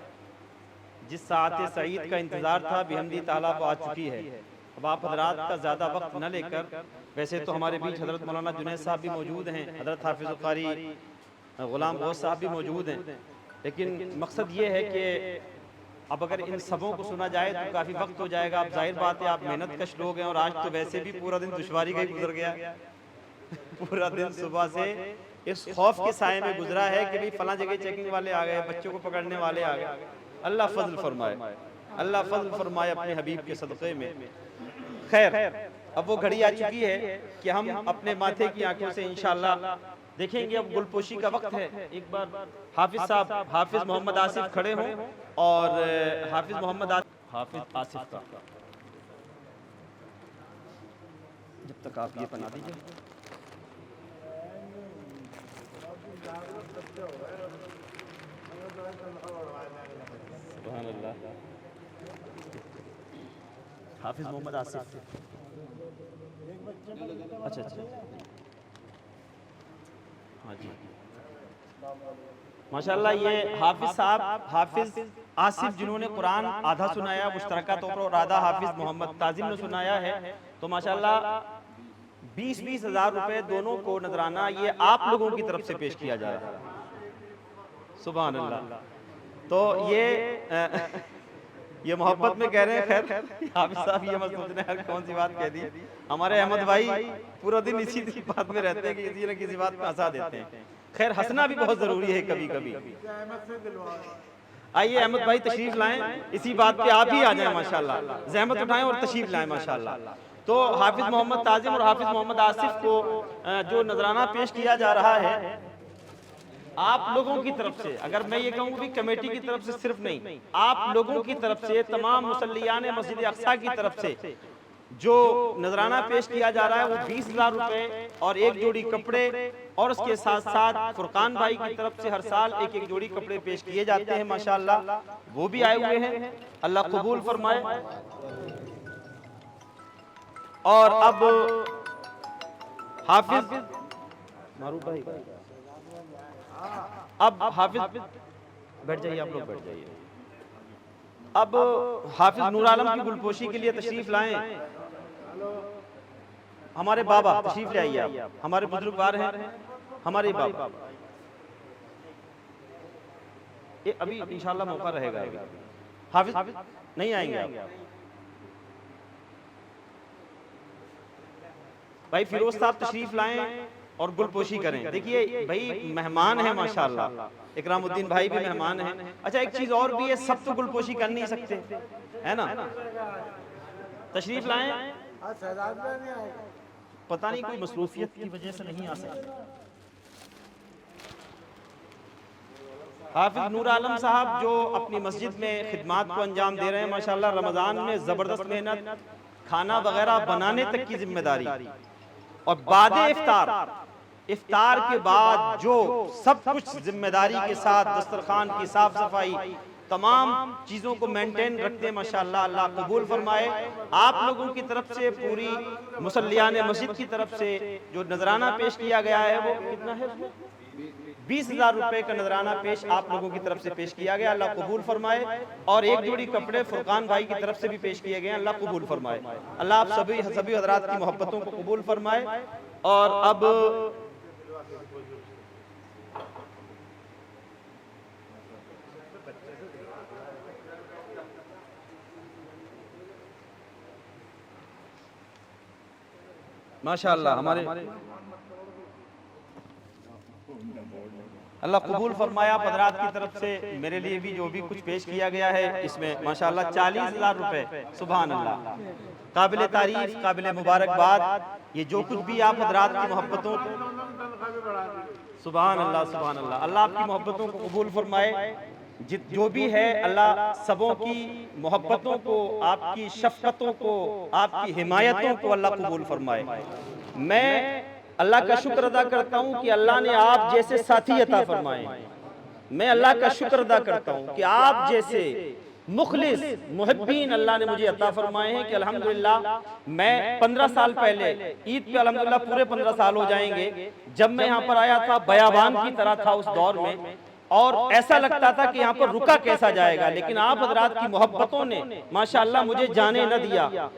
جس ساعت سعید کا انتظار تھا بحمدی تعالیٰ وہ آ چکی ہے۔ اب آپ حضرات کا زیادہ وقت نہ لے کر، ویسے تو ہمارے بیچ حضرت مولانا جنید صاحب بھی موجود ہیں، حضرت حافظ القاری غلام غوث صاحب بھی موجود ہیں، لیکن مقصد یہ ہے کہ اب اگر ان سبوں کو سنا جائے تو کافی وقت ہو جائے گا۔ اب ظاہر بات ہے آپ محنت کش لوگ ہیں، اور آج تو ویسے بھی پورا دن دشواری کا ہی گزر گیا، پورا دن صبح سے اس خوف کے سائے میں گزرا ہے کہ بھی فلاں جگہ چیکنگ والے آ گئے، بچوں کو پکڑنے والے آ گئے۔ اللہ فضل فرمائے، اللہ فضل فرمائے اپنے حبیب کے صدقے میں۔ خیر، اب وہ گھڑی آ چکی ہے کہ ہم اپنے ماتھے کی آنکھوں سے انشاءاللہ دیکھیں گے۔ اب گل پوشی کا وقت ہے۔ ایک بار حافظ صاحب، حافظ محمد آصف کھڑے ہوں، اور حافظ محمد آصف کا جب تک آپ یہ بنا دیجئے۔ سبحان اللہ۔ حافظ محمد آصف، اچھا ہاں جی، ماشاءاللہ یہ حافظ صاحب، حافظ آصف جنہوں نے قرآن آدھا سنایا مشترکہ طور پر، اور آدھا حافظ محمد تعظیم نے سنایا ہے، تو ماشاءاللہ 20-20 ہزار روپے دونوں کو نذرانہ یہ آپ لوگوں کی طرف سے پیش کیا جا رہا ہے۔ سبحان اللہ۔ تو یہ محبت میں کہہ رہے ہیں، خیر حافظ صاحب یہ مت سوچنا ہے کون سی بات کہہ دی۔ ہمارے احمد بھائی پورا دن اسی بات میں رہتے ہیں کہ کسی نہ کسی بات میں ہنسا دیتے ہیں۔ خیر ہنسنا بھی بہت ضروری ہے کبھی کبھی۔ آئیے احمد بھائی تشریف لائیں، اسی بات پہ آپ ہی آ جائیں ماشاءاللہ، زحمت اٹھائیں اور تشریف لائیں ماشاءاللہ۔ تو حافظ محمد تعظیم اور حافظ محمد آصف کو جو نذرانہ پیش کیا جا رہا ہے، آپ لوگوں کی طرف سے، اگر میں یہ کہوں بھی کمیٹی کی طرف سے صرف نہیں، آپ لوگوں کی طرف سے، تمام مصلیان مسجد اقصیٰ کی طرف سے جو نذرانہ پیش کیا جا رہا ہے وہ 20,000 روپے اور ایک جوڑی کپڑے، اور اس کے ساتھ ساتھ فرقان بھائی کی طرف سے ہر سال ایک جوڑی کپڑے پیش کیے جاتے ہیں ماشاءاللہ، وہ بھی آئے ہوئے ہیں، اللہ قبول فرمائے۔ اور اب حافظ معروف بھائی، اب حافظ بیٹھ جائیے، آپ لوگ بیٹھ جائیے۔ اب حافظ نور عالم کی گلپوشی کے لیے تشریف لائیں ہمارے بابا، تشریف لے آئیے آپ، ہمارے بزرگوار ہیں ہمارے بابا، ابھی انشاءاللہ موقع رہے گا۔ حافظ نہیں آئیں گے آپ؟ بھائی فیروز صاحب تشریف لائیں اور گلپوشی کریں۔ دیکھیے بھائی مہمان ہیں ماشاءاللہ، اکرام الدین بھائی بھی مہمان ہیں۔ اچھا ایک چیز اور بھی ہے، سب تو گلپوشی کر نہیں سکتے، ہے نا؟ تشریف لائیں، پتہ نہیں کوئی مصروفیت کی وجہ سے نہیں آ سکتے۔ حافظ نور عالم صاحب جو اپنی مسجد میں خدمات کو انجام دے رہے ہیں ماشاءاللہ، رمضان میں زبردست محنت، کھانا وغیرہ بنانے تک کی ذمہ داری، اور بعد افطار کے بعد جو سب کچھ ذمہ داری کے ساتھ دسترخوان کی صاف صفائی، تمام چیزوں کو مینٹین رکھتے ہیں ماشاءاللہ، اللہ قبول فرمائے۔ آپ لوگوں کی طرف سے، پوری مصلیان مسجد کی طرف سے جو نذرانہ پیش کیا گیا ہے وہ کتنا ہے؟ 20,000 روپے کا نذرانہ پیش آپ لوگوں کی طرف سے پیش کیا گیا، اللہ قبول فرمائے۔ اور ایک جوڑی کپڑے فرقان بھائی کی طرف سے بھی پیش کیے گئے ہیں، اللہ قبول فرمائے۔ اللہ آپ سبھی حضرات کی محبتوں کو قبول فرمائے۔ اور اب ماشاءاللہ ہمارے اللہ قبول فرمایا، آپ حضرات کی طرف سے میرے لیے بھی جو بھی کچھ پیش کیا گیا ہے اس میں ماشاءاللہ 40,000 روپے، سبحان اللہ، قابل تعریف، قابل مبارکباد۔ یہ جو کچھ بھی آپ حضرات کی محبتوں، سبحان اللہ سبحان اللہ، اللہ آپ کی محبتوں کو قبول فرمائے۔ جو بھی ہے اللہ سبوں کی محبتوں کو، آپ کی شفقتوں کو، آپ کی حمایتوں کو اللہ قبول فرمائے۔ میں اللہ کا شکر ادا کرتا ہوں کہ اللہ نے آپ جیسے ساتھی عطا فرمائے۔ میں اللہ کا شکر ادا کرتا ہوں کہ آپ جیسے مخلص محبین اللہ نے مجھے عطا فرمائے ہیں کہ الحمدللہ میں 15 سال پہلے، عید پہ الحمدللہ پورے 15 سال ہو جائیں گے، جب میں یہاں پر آیا تھا بیابان کی طرح تھا اس دور میں، اور ایسا لگتا تھا کہ یہاں پر رکا کیسا جائے گا، لیکن آپ حضرات کی محبتوں نے ماشاءاللہ مجھے جانے نہ دیا۔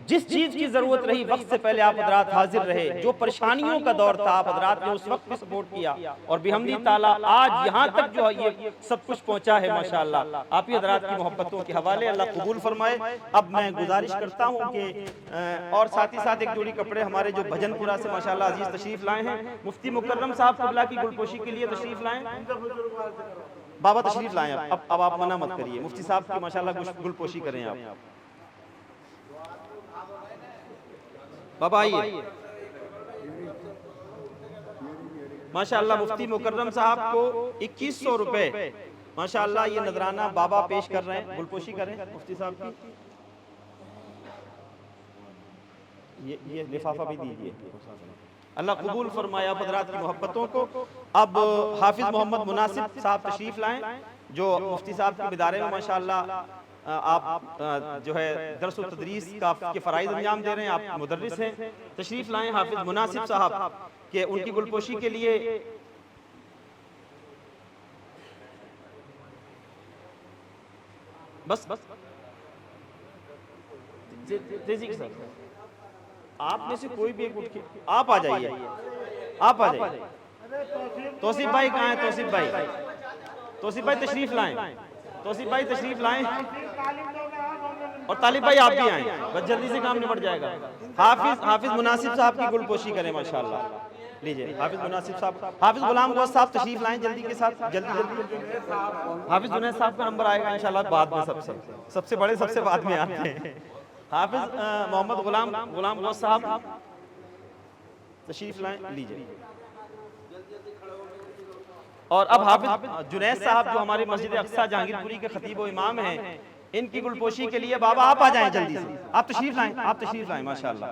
جس چیز کی ضرورت رہی وقت سے پہلے آپ حضرات حاضر رہے، جو پریشانیوں کا دور تھا آپ حضرات نے اس وقت بھی سپورٹ کیا، اور بحمدی تعالیٰ آج یہاں تک جو یہ سب کچھ پہنچا ہے ماشاءاللہ آپ ہی حضرات کی محبتوں کے حوالے، اللہ قبول فرمائے۔ اب میں گزارش کرتا ہوں کہ اور ساتھ ہی ساتھ ایک جوڑی کپڑے ہمارے جو بھجن پورہ سے ماشاءاللہ عزیز تشریف لائے ہیں، مفتی مکرم صاحب قبلہ کی گلپوشی کے لیے تشریف لائیں، بابا تشریف لائیں۔ اب آپ منع مت کریے، مفتی صاحب کی ماشاءاللہ گلپوشی کریں آپ، بابا آئیے۔ ماشاءاللہ مفتی مکرم صاحب کو 2100 روپے ماشاءاللہ یہ نذرانہ بابا پیش کر رہے ہیں، گلپوشی کریں مفتی صاحب کی، یہ لفافہ بھی دیجئے، اللہ قبول فرمائے آپ حضرات کی محبتوں کو۔ اب حافظ محمد مناسب صاحب تشریف لائیں، جو مفتی صاحب کے ادارے میں ماشاءاللہ آپ جو ہے درس و تدریس کے فرائض انجام دے رہے ہیں، آپ مدرس ہیں، تشریف لائیں حافظ مناسب صاحب کہ ان کی گلپوشی کے لیے بس تیزی کے ساتھ آپ میں سے کوئی بھی ایک اٹھ کے آپ آ جائیے، آپ آ جائیے۔ توصیف بھائی کہاں ہیں؟ توصیف بھائی تشریف لائیں، توصیف بھائی تشریف لائیں، اور طالب بھائی آپ بھی آئیں، بس جلدی سے کام نمٹ جائے گا۔ حافظ مناسب صاحب کی گلپوشی کریں ماشاءاللہ، لیجئے حافظ مناسب صاحب۔ حافظ غلام غوث صاحب تشریف لائیں جلدی کے ساتھ، جلدی۔ حافظ جنید صاحب کا نمبر آئے گا انشاءاللہ بعد میں، سب سے بڑے سب سے بعد میں آتے ہیں۔ حافظ محمد غلام غوث صاحب تشریف لائیں، لیجئے۔ اور اب حافظ جنید صاحب جو ہمارے مسجد اقصیٰ جہانگیر پوری کے خطیب و امام ہیں، ان کی گلپوشی کے لیے بابا آپ آ جائیں جلدی سے، آپ تشریف لائیں ماشاءاللہ۔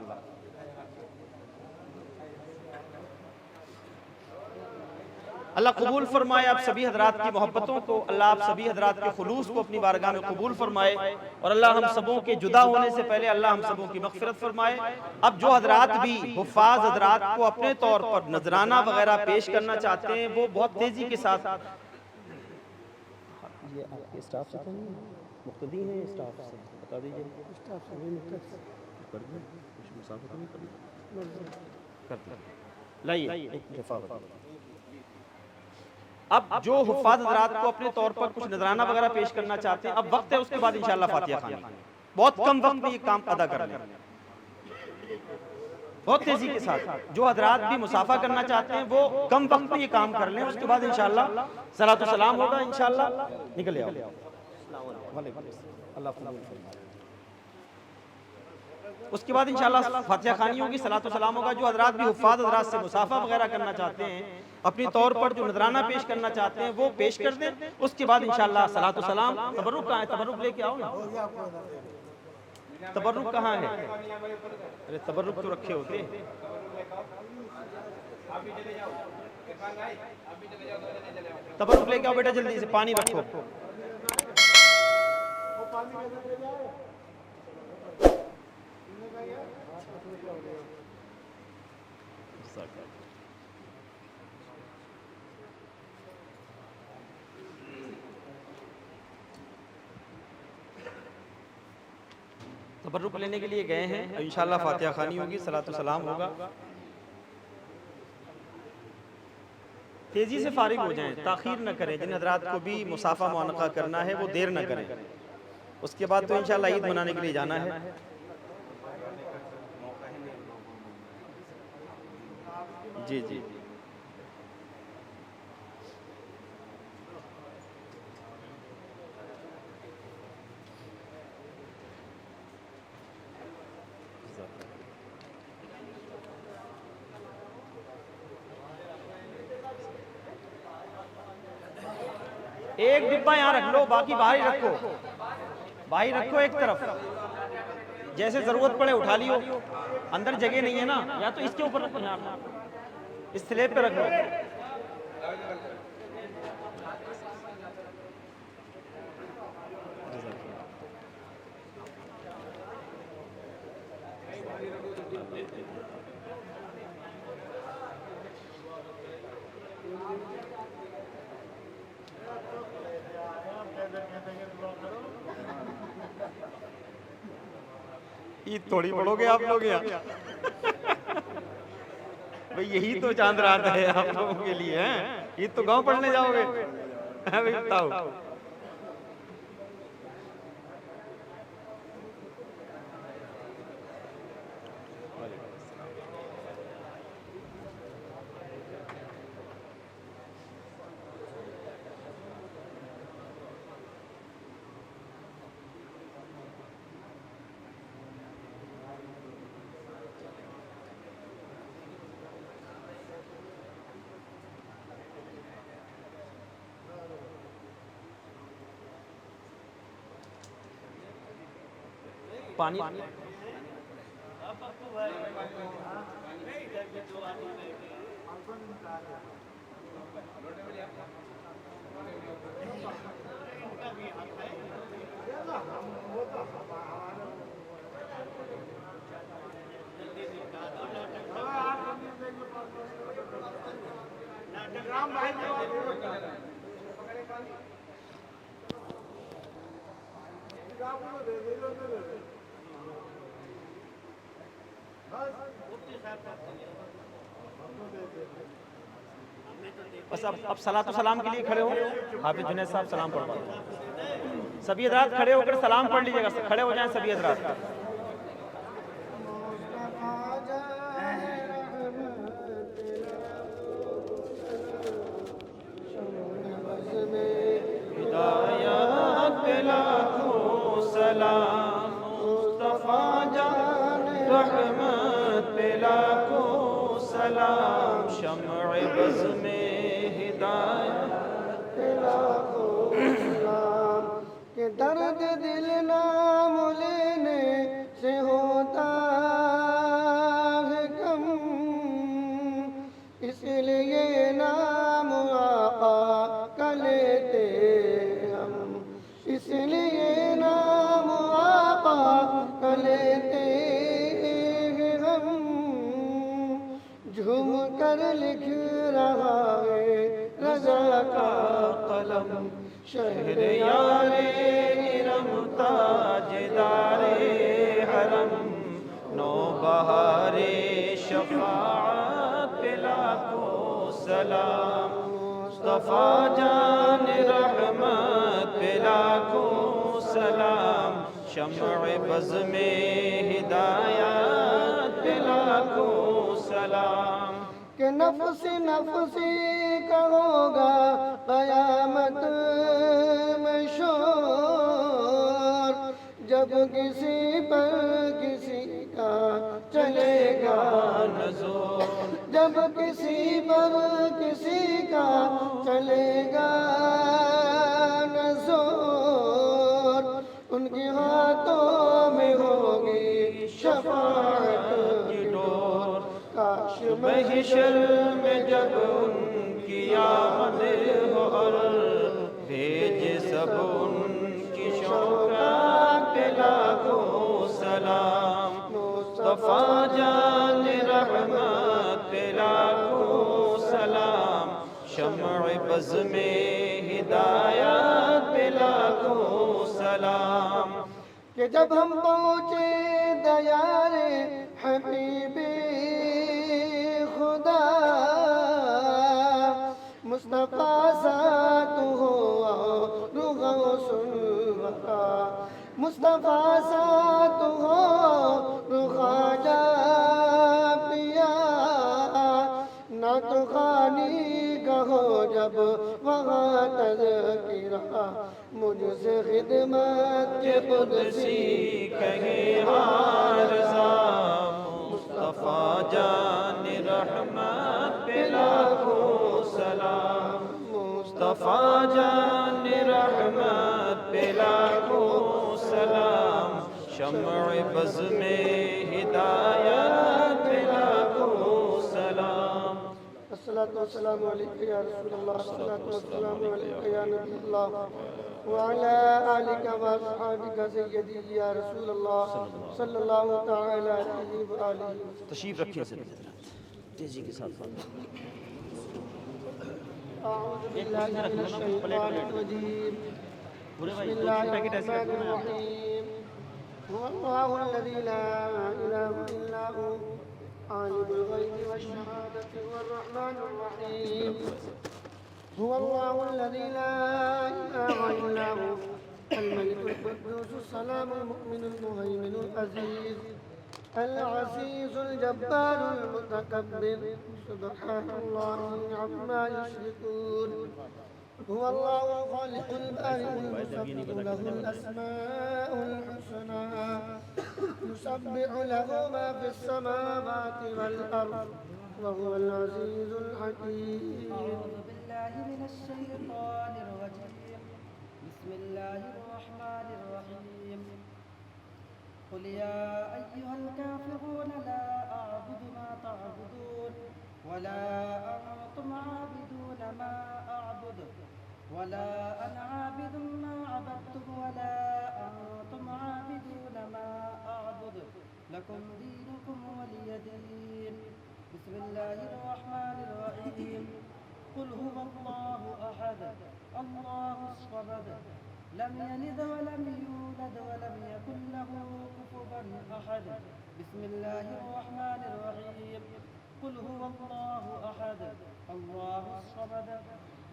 اللہ قبول فرمائے آپ سبھی حضرات کی محبتوں کو، اللہ آپ سبھی حضرات کے خلوص کو اپنی بارگاہ میں قبول فرمائے، اور اللہ ہم سبوں کے جدا ہونے سے پہلے اللہ ہم سبوں کی مغفرت فرمائے۔ اب جو حضرات بھی حفاظ حضرات کو اپنے طور پر نذرانہ وغیرہ پیش کرنا چاہتے ہیں، وہ بہت تیزی کے ساتھ یہ آپ کے اسٹاف سے مقتدی ہیں، اسٹاف سے بتا دیجئے، اسٹاف سے کر دیں کچھ مسافت نہیں کرنا لائیے ایک دفعہ۔ اب جو حفاظ حضرات کو اپنے طور پر کچھ نذرانہ وغیرہ پیش کرنا چاہتے ہیں، اب وقت ہے، اس کے بعد انشاءاللہ فاتحہ خوانی، بہت کم وقت میں یہ کام ادا کر لیں، بہت تیزی کے ساتھ۔ جو حضرات بھی مصافحہ کرنا چاہتے ہیں وہ کم وقت میں یہ کام کر لیں، اس کے بعد انشاءاللہ صلاۃ و سلام ہوگا، انشاءاللہ نکلے آؤ۔ اس کے بعد انشاءاللہ فاتحہ خوانی ہوگی، صلاۃ و سلام ہوگا۔ جو حضرات بھی حفاظ حضرات سے مصافحہ وغیرہ کرنا چاہتے ہیں، اپنی طور پر جو نذرانہ پیش کرنا چاہتے ہیں وہ پیش کر دیں، اس کے بعد انشاءاللہ صلاۃ و سلام۔ تبرک کہاں ہے؟ تبرک لے کے آؤ نا، تبرک کہاں ہے؟ ارے تبرک تو رکھے ہوتے، تبرک لے کے آؤ بیٹا، جلدی سے پانی رکھو۔ تبرک لینے کے لیے گئے ہیں، انشاءاللہ فاتحہ خوانی ہوگی، صلاۃ و سلام ہوگا۔ تیزی سے فارغ ہو جائیں، تاخیر نہ کریں۔ جن حضرات کو بھی مصافحہ معانقہ کرنا ہے وہ دیر نہ کریں، اس کے بعد تو انشاءاللہ عید منانے کے لیے جانا ہے۔ جی جی ایک ڈبہ یہاں رکھ لو، باقی باہر ہی رکھو، باہر رکھو ایک طرف، جیسے ضرورت پڑے اٹھا لیو، اندر جگہ نہیں ہے نا، یا تو اس کے اوپر رکھو، اس سلیب پہ رکھ لو۔ عید تھوڑی پڑھو گے آپ لوگ یہاں، بھئی یہی تو چاند رات ہے آپ لوگوں کے لیے، عید تو گاؤں پڑھنے جاؤ گے، بتاؤ۔ پانی بس اب صلاۃ و سلام کے لیے کھڑے ہو، حافظ جنید صاحب سلام پڑھوا دیں، سبھی حضرات کھڑے ہو کر سلام پڑھ لیجیے گا، کھڑے ہو جائیں سبھی حضرات۔ ہدایت پہ لاکھوں سلام، مصطفیٰ جان رحمت پہ لاکھوں سلام، شمع بز میں ہدایت لاکھوں سلام کہ درد دل نام لینے سے ہوتا ہے کم، اس لیے نام آقا کا لیتے ہم، اس لیے نام آقا کا لیتے ہیں ہم، جھوم کر لکھ رہا ہے رضا کا قلم، شہر یار ارم تاجدار حرم، نو بہار شفاعت پہ لاکھوں سلام، مصطفیٰ جان رحمت پہ لاکھوں سلام، شمع بز میں ہدایت پہ لاکھوں سلام، کہ نفسی نفسی کا ہوگا قیامت میں شور، جب کسی پر کسی کا چلے گا نزول، جب کسی پر کسی کا چلے گا نزور، ان کے ہاتھوں میں ہوگی شفاعت کی ڈور، کاش محشر میں جب ان کی آمد ہو اور بھیج سب ان کی شوقات پہ لاکھوں سلام، مصطفیٰ جان رحمت پہ لاکھوں سلام، شمع بز میں ہدایت پہ لاکھوں سلام، کہ جب ہم پہنچے دیار حبیب خدا، مصطفیٰ ساتھ ہو غوث الورا، مصطفیٰ ساتھ ہو خواجہ پیا، نعت خوانی کہو جب وہاں تذکرہ، مجھ سے خدمت کے قدسی کہے عارضہ، مصطفیٰ جان رحمت پہ لاکھوں سلام، مصطفیٰ جان رحمت پہ لاکھوں سلام، شمع بز میں ہدایت پہ لاکھوں سلام، الصلاة والسلام علیکہ یا رسول اللہ، الصلاة والسلام علیکہ یا نبی اللہ، وعلى آلك وأصحابك سيدي يا رسول الله صلی اللہ تعالی علیہ وآلہ وسلم۔ تشریف رکھیں تیزی کے ساتھ اعوذ باللہ من الشیطان الرجیم، بسم اللہ الرحمن الرحیم، هو اللہ الذی لا الہ الا هو عالم الغیب والشہادة هو الرحمن الرحیم، هو الله الذي لا إله إلا هو الملك القدوس السلام المؤمن المهيمن العزيز العزيز الجبار المتكبر، سبحان الله عما يشركون، هو الله الخالق البارئ المصور له الأسماء الحسنى، يسبح له ما في السماوات والأرض وهو العزيز الحكيم۔ أعوذ بالله من الشيطان الرجيم، بسم الله الرحمن الرحيم، قل يا أيها الكافرون لا أعبد ما تعبدون ولا أنتم عابدون ما أعبد ولا أنا عابد ما عبدتم ولا أنتم عابدون ما أعبد لكم دينكم ولي دين، بسم الله الرحمن الرحيم، قل هو الله أحد الله الصمد لم يلد ولم يولد ولم يكن له كفوا أحد، بسم الله الرحمن الرحيم، قل هو الله أحد الله الصمد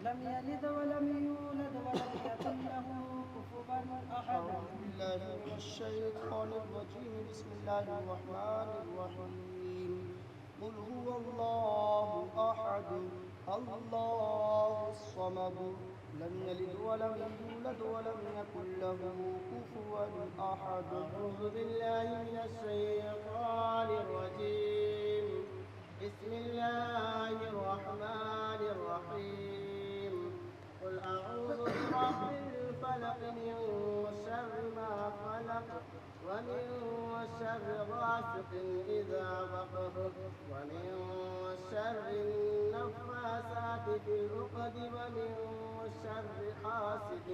لم يلد ولم يولد ولم يكن له كفوا أحد۔ أعوذ بالله من الشيطان الرجيم، بسم الله الرحمن الرحيم، قل هو الله أحد الله الصمد لم يلد ولم يولد ولم يكن له كفوا أحد۔ أعوذ بالله من الشيطان الرجيم، بسم الله الرحمن الرحيم، ومن شر غاسق إذا وقب ومن شر النفاثات في العقد ومن شر حاسد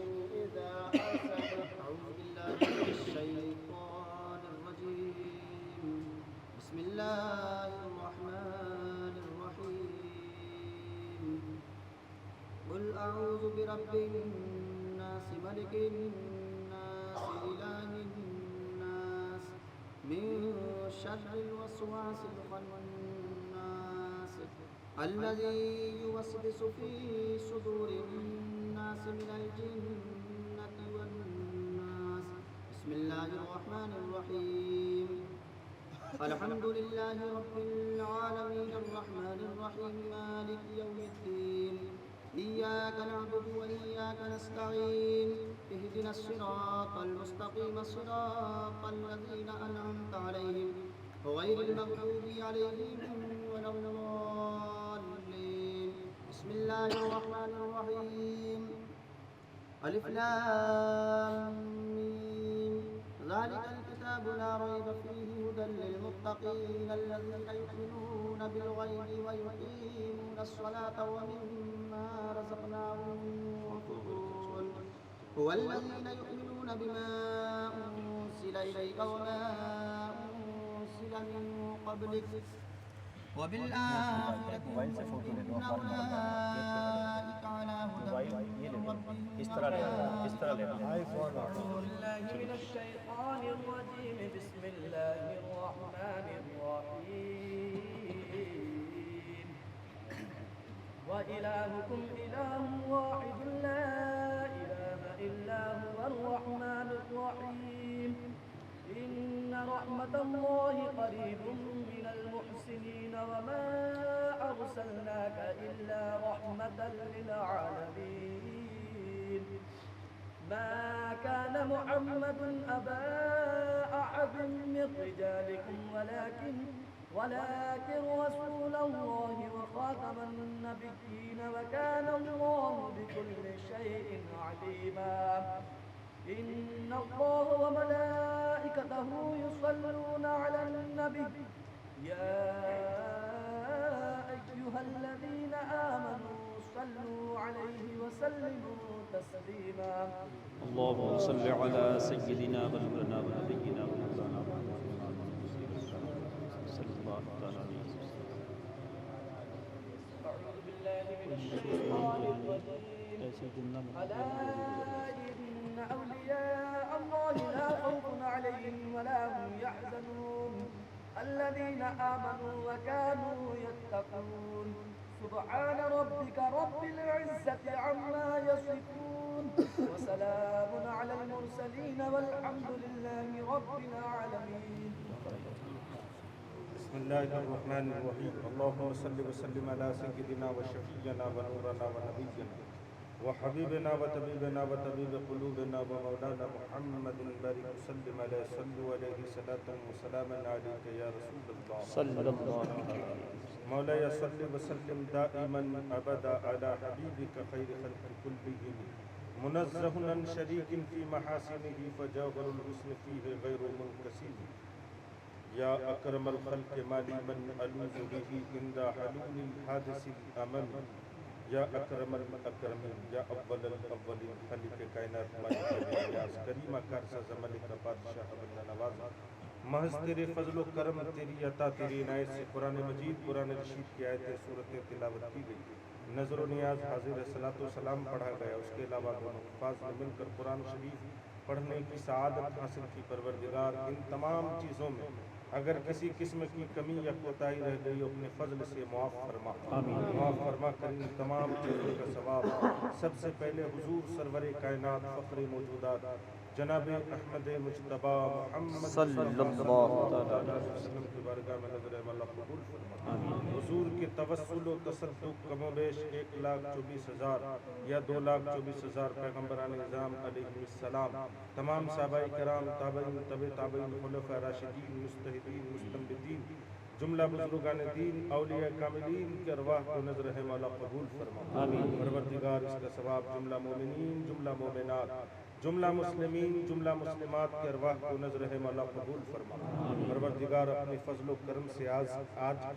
إذا حسد. أعوذ بالله من الشيطان الرجيم. بسم الله الرحمن الرحيم. قل أعوذ برب الناس ملك الناس إله الناس من شر الوسواس الخناس الذي يوسوس في صدور الناس من الجنة والناس. بسم الله الرحمن الرحيم. الحمد لله رب العالمين الرحمن الرحيم مالك يوم الدين. إياك نعبد وإياك نستعين. اهدنا الصراط المستقيم صراط الذين أنعمت عليهم غير المغضوب عليهم ولا الضالين. بسم الله الرحمن الرحيم. ألف لام ميم. ذلك الكتاب لا ريب فيه هدى للمتقين الذين يؤمنون بالغيب ويقيمون الصلاة ومما رزقناهم ينفقون. هو الذين يؤمنون بما أنزل إليك وما أنزل من قبلك وبالآخرة هم يؤمنون. أولئك على هدى من ربهم. بالله من الشيطان الرجيم. بسم الله الرحمن الرحيم. وإلهكم إله واحد لا إله إلا هو الرحمن الرحيم. إن رحمة الله قريب من المحسنين وما أرسلناك إلا رحمة للعالمين. ما كان محمد أبا أحد من رجالكم ولكن رسول الله وخاتم النبيين وكان الله بكل شيء عليما. إن الله وملائكته يصلون على النبي يا أيها الذين آمنوا صلوا عليه وسلموا تسليما. اللهم صل على سيدنا ونبينا ونبينا ومولانا صلى الله عليه وسلم. أعوذ بالله من الشيطان الرجيم. ألا إن أولياء الله لا خوف عليهم ولا هم يحزنون الذين آمنوا وكانوا يتقون. سبحان ربك رب العزة عما يصفون وسلام على المرسلين والحمد لله رب العالمين. بسم الله الرحمن الرحيم. اللهم صل وسلم على سيدنا وشفيعنا ونورنا ونبينا وحبيبنا وطبيبنا وطبيب قلوبنا ومولانا محمد بارك وسلم عليه. صلوا عليه صلاة وسلاما عليك يا رسول الله صلى الله عليه وسلم. مولاي صل وسلم دائما ابدا على حبيبك خير خلق كلهم منزه عن شريك في محاسنه فجوهر الحسن فيه غير منكسر. يا اکرم الخلق مالی من الوذ به عند حلول الحادث الامم. یا اکرم الاکرمین یا اول الاولین خالق کائنات مالک نیاز کریمہ کارساز ملک بادشاہ بندہ نواز. محض تیرے فضل و کرم تیری عطا تیری عنایت سے قرآن مجید قرآن رشید کی آیتیں صورتیں تلاوت کی گئی. نظر و نیاز حاضر صلاۃ و سلام پڑھا گیا. اس کے علاوہ دونوں حفاظ نے مل کر قرآن شریف پڑھنے کی سعادت حاصل کی. پروردگار ان تمام چیزوں میں اگر کسی قسم کی کمی یا کوتاہی رہ گئی اپنے فضل سے معاف فرما. معاف فرما کر ان تمام چیزوں کا ثواب سب سے پہلے حضور سرور کائنات فخر موجودات جناب احمد مجتبی محمد صلی اللہ علیہ وسلم کی بارگاہ میں نظر اللہ قبول فرما. حضور کے توسل و تصدق کم و بیش 1,24,000 یا 2,24,000 پیغمبران نظام علیہ السلام، تمام صحابہ کرام، تابعین، تابعین، خلفاء راشدین، مجتہدین، مستنبطین، جملہ بزرگان دین اولیاء کاملین کے ارواح کو نظر ہے مولا قبول فرما آمین۔ پروردگار اس کا ثواب جملہ مومنین، جملہ مومنات، جملہ مسلمین، جملہ مسلمات کے ارواح کو نظر ہے مولا قبول فرما پروردگار اپنے فضل و کرم سے آج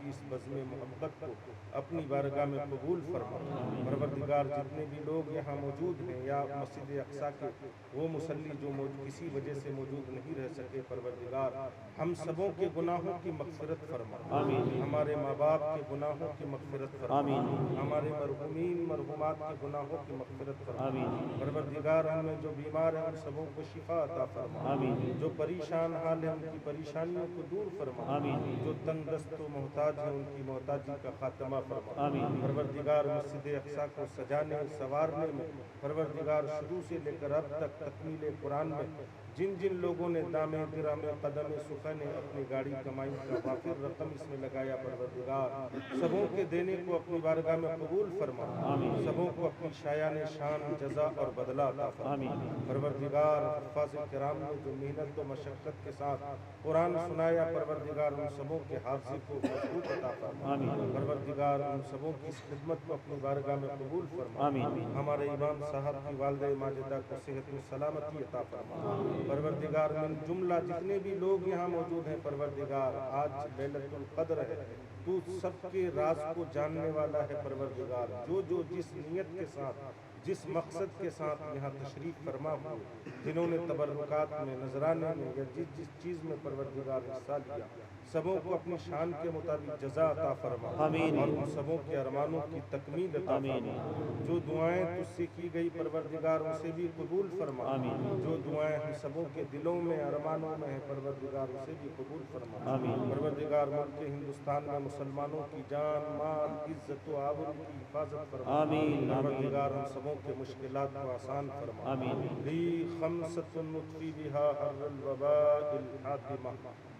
کی اس بزم محبت کو اپنی بارگاہ میں قبول فرما پروردگار جتنے بھی لوگ یہاں موجود ہیں یا مسجد اقصیٰ کے وہ مصلی جو کسی وجہ سے موجود نہیں رہ سکے، پروردگار ہم سبوں کے گناہوں کی مغفرت فرما آمین۔ ہمارے ماں باپ کے گناہوں کی مغفرت فرما آمین۔ ہمارے مرحومین مرحومات کے گناہوں کی مغفرت فرما آمین۔ پروردگار ہم میں جو بیمار ہیں ان سبوں کو شفا عطا فرما آمین۔ جو پریشان حال ہیں ان کی پریشانیوں کو دور فرما آمین۔ جو تنگ دست و محتاج ہیں ان کی محتاجی کا خاتمہ فرما آمین۔ پروردگار مسجد اقصیٰ کو سجانے سوارنے میں پروردگار شروع سے لے کر اب تک تکمیل قرآن میں جن جن لوگوں نے دامے درامے قدم سخن اپنی گاڑی کمائی کا وافر رقم اس میں لگایا، پروردگار سبوں کے دینے کو اپنی بارگاہ میں قبول فرما آمین۔ سبوں کو اپنی شایان شان جزا اور بدلہ عطا فرما آمین۔ پروردگار حفاظ کرام نے جو محنت و مشقت کے ساتھ قرآن سنایا، پروردگار ان سبوں کے حافظ کو مضبوط عطا فرما آمین۔ پروردگار ان سبوں کی اس خدمت کو اپنی بارگاہ میں قبول فرما آمین۔ ہمارے امام صاحب کی والدہ ماجدہ کو صحت و سلامتی عطا فرما پروردگار من جملہ جتنے بھی لوگ یہاں موجود ہیں، پروردگار آج لیلۃ القدر ہے، تو سب کے راز کو جاننے والا ہے پروردگار جو جس نیت کے ساتھ جس مقصد کے ساتھ یہاں تشریف فرما ہوئے، جنہوں نے تبرکات میں نذرانے میں یا جس چیز میں پروردگار حصہ لیا، سبوں کو اپنی شان کے مطابق جزا عطا فرما آمین۔ اور ان سبوں کے ارمانوں کی تکمیل عطا آمین۔ فرما جو دعائیں تجھ سے کی گئی پروردگار ان سے بھی قبول فرما آمین۔ جو دعائیں ہم سبوں کے دلوں میں ارمانوں میں ہیں پروردگار اسے بھی قبول فرما آمین۔ پروردگار ملک ہندوستان میں مسلمانوں کی جان مال عزت و آبرو کی حفاظت فرما آمین۔ پروردگار ہم سبوں کے مشکلات کو آسان فرما آمین۔ لی خمسۃ نطفی بہا حر الوباء الحاتمہ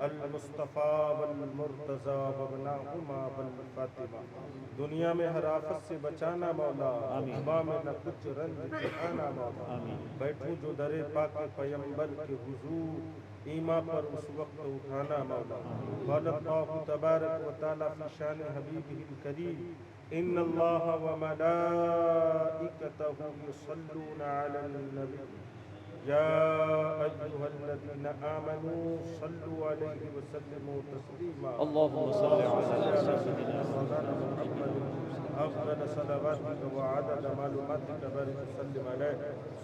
المصطفیٰ والمرتضیٰ وابناہما والفاطمہ دنیا میں ہر آفت سے بچانا مولا، عقبہ میں نہ کچھ رنج دکھانا مولا، بیٹھوں جو در پاک پیمبر کے حضور ایما پر اس وقت اٹھانا مولا، قال اللہ تبارک و تعالی فی شان حبیبہ الکریم ان اللہ وملائکتہ یصلون علی النبی یا ایہا الذین آمنوا صلوا علیہ وسلموا تسلیما اللهم صل على سيدنا محمد افضل صلواتك وعدد معلوماتك بارك وسلم عليه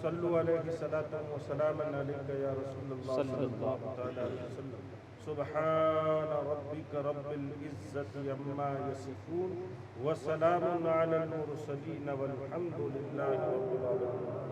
صلوا عليه صلاة وسلاما عليك يا رسول الله صلى الله تعالى عليه وسلم سبحان ربك رب العزة عما يصفون وسلام على المرسلين والحمد لله رب العالمين.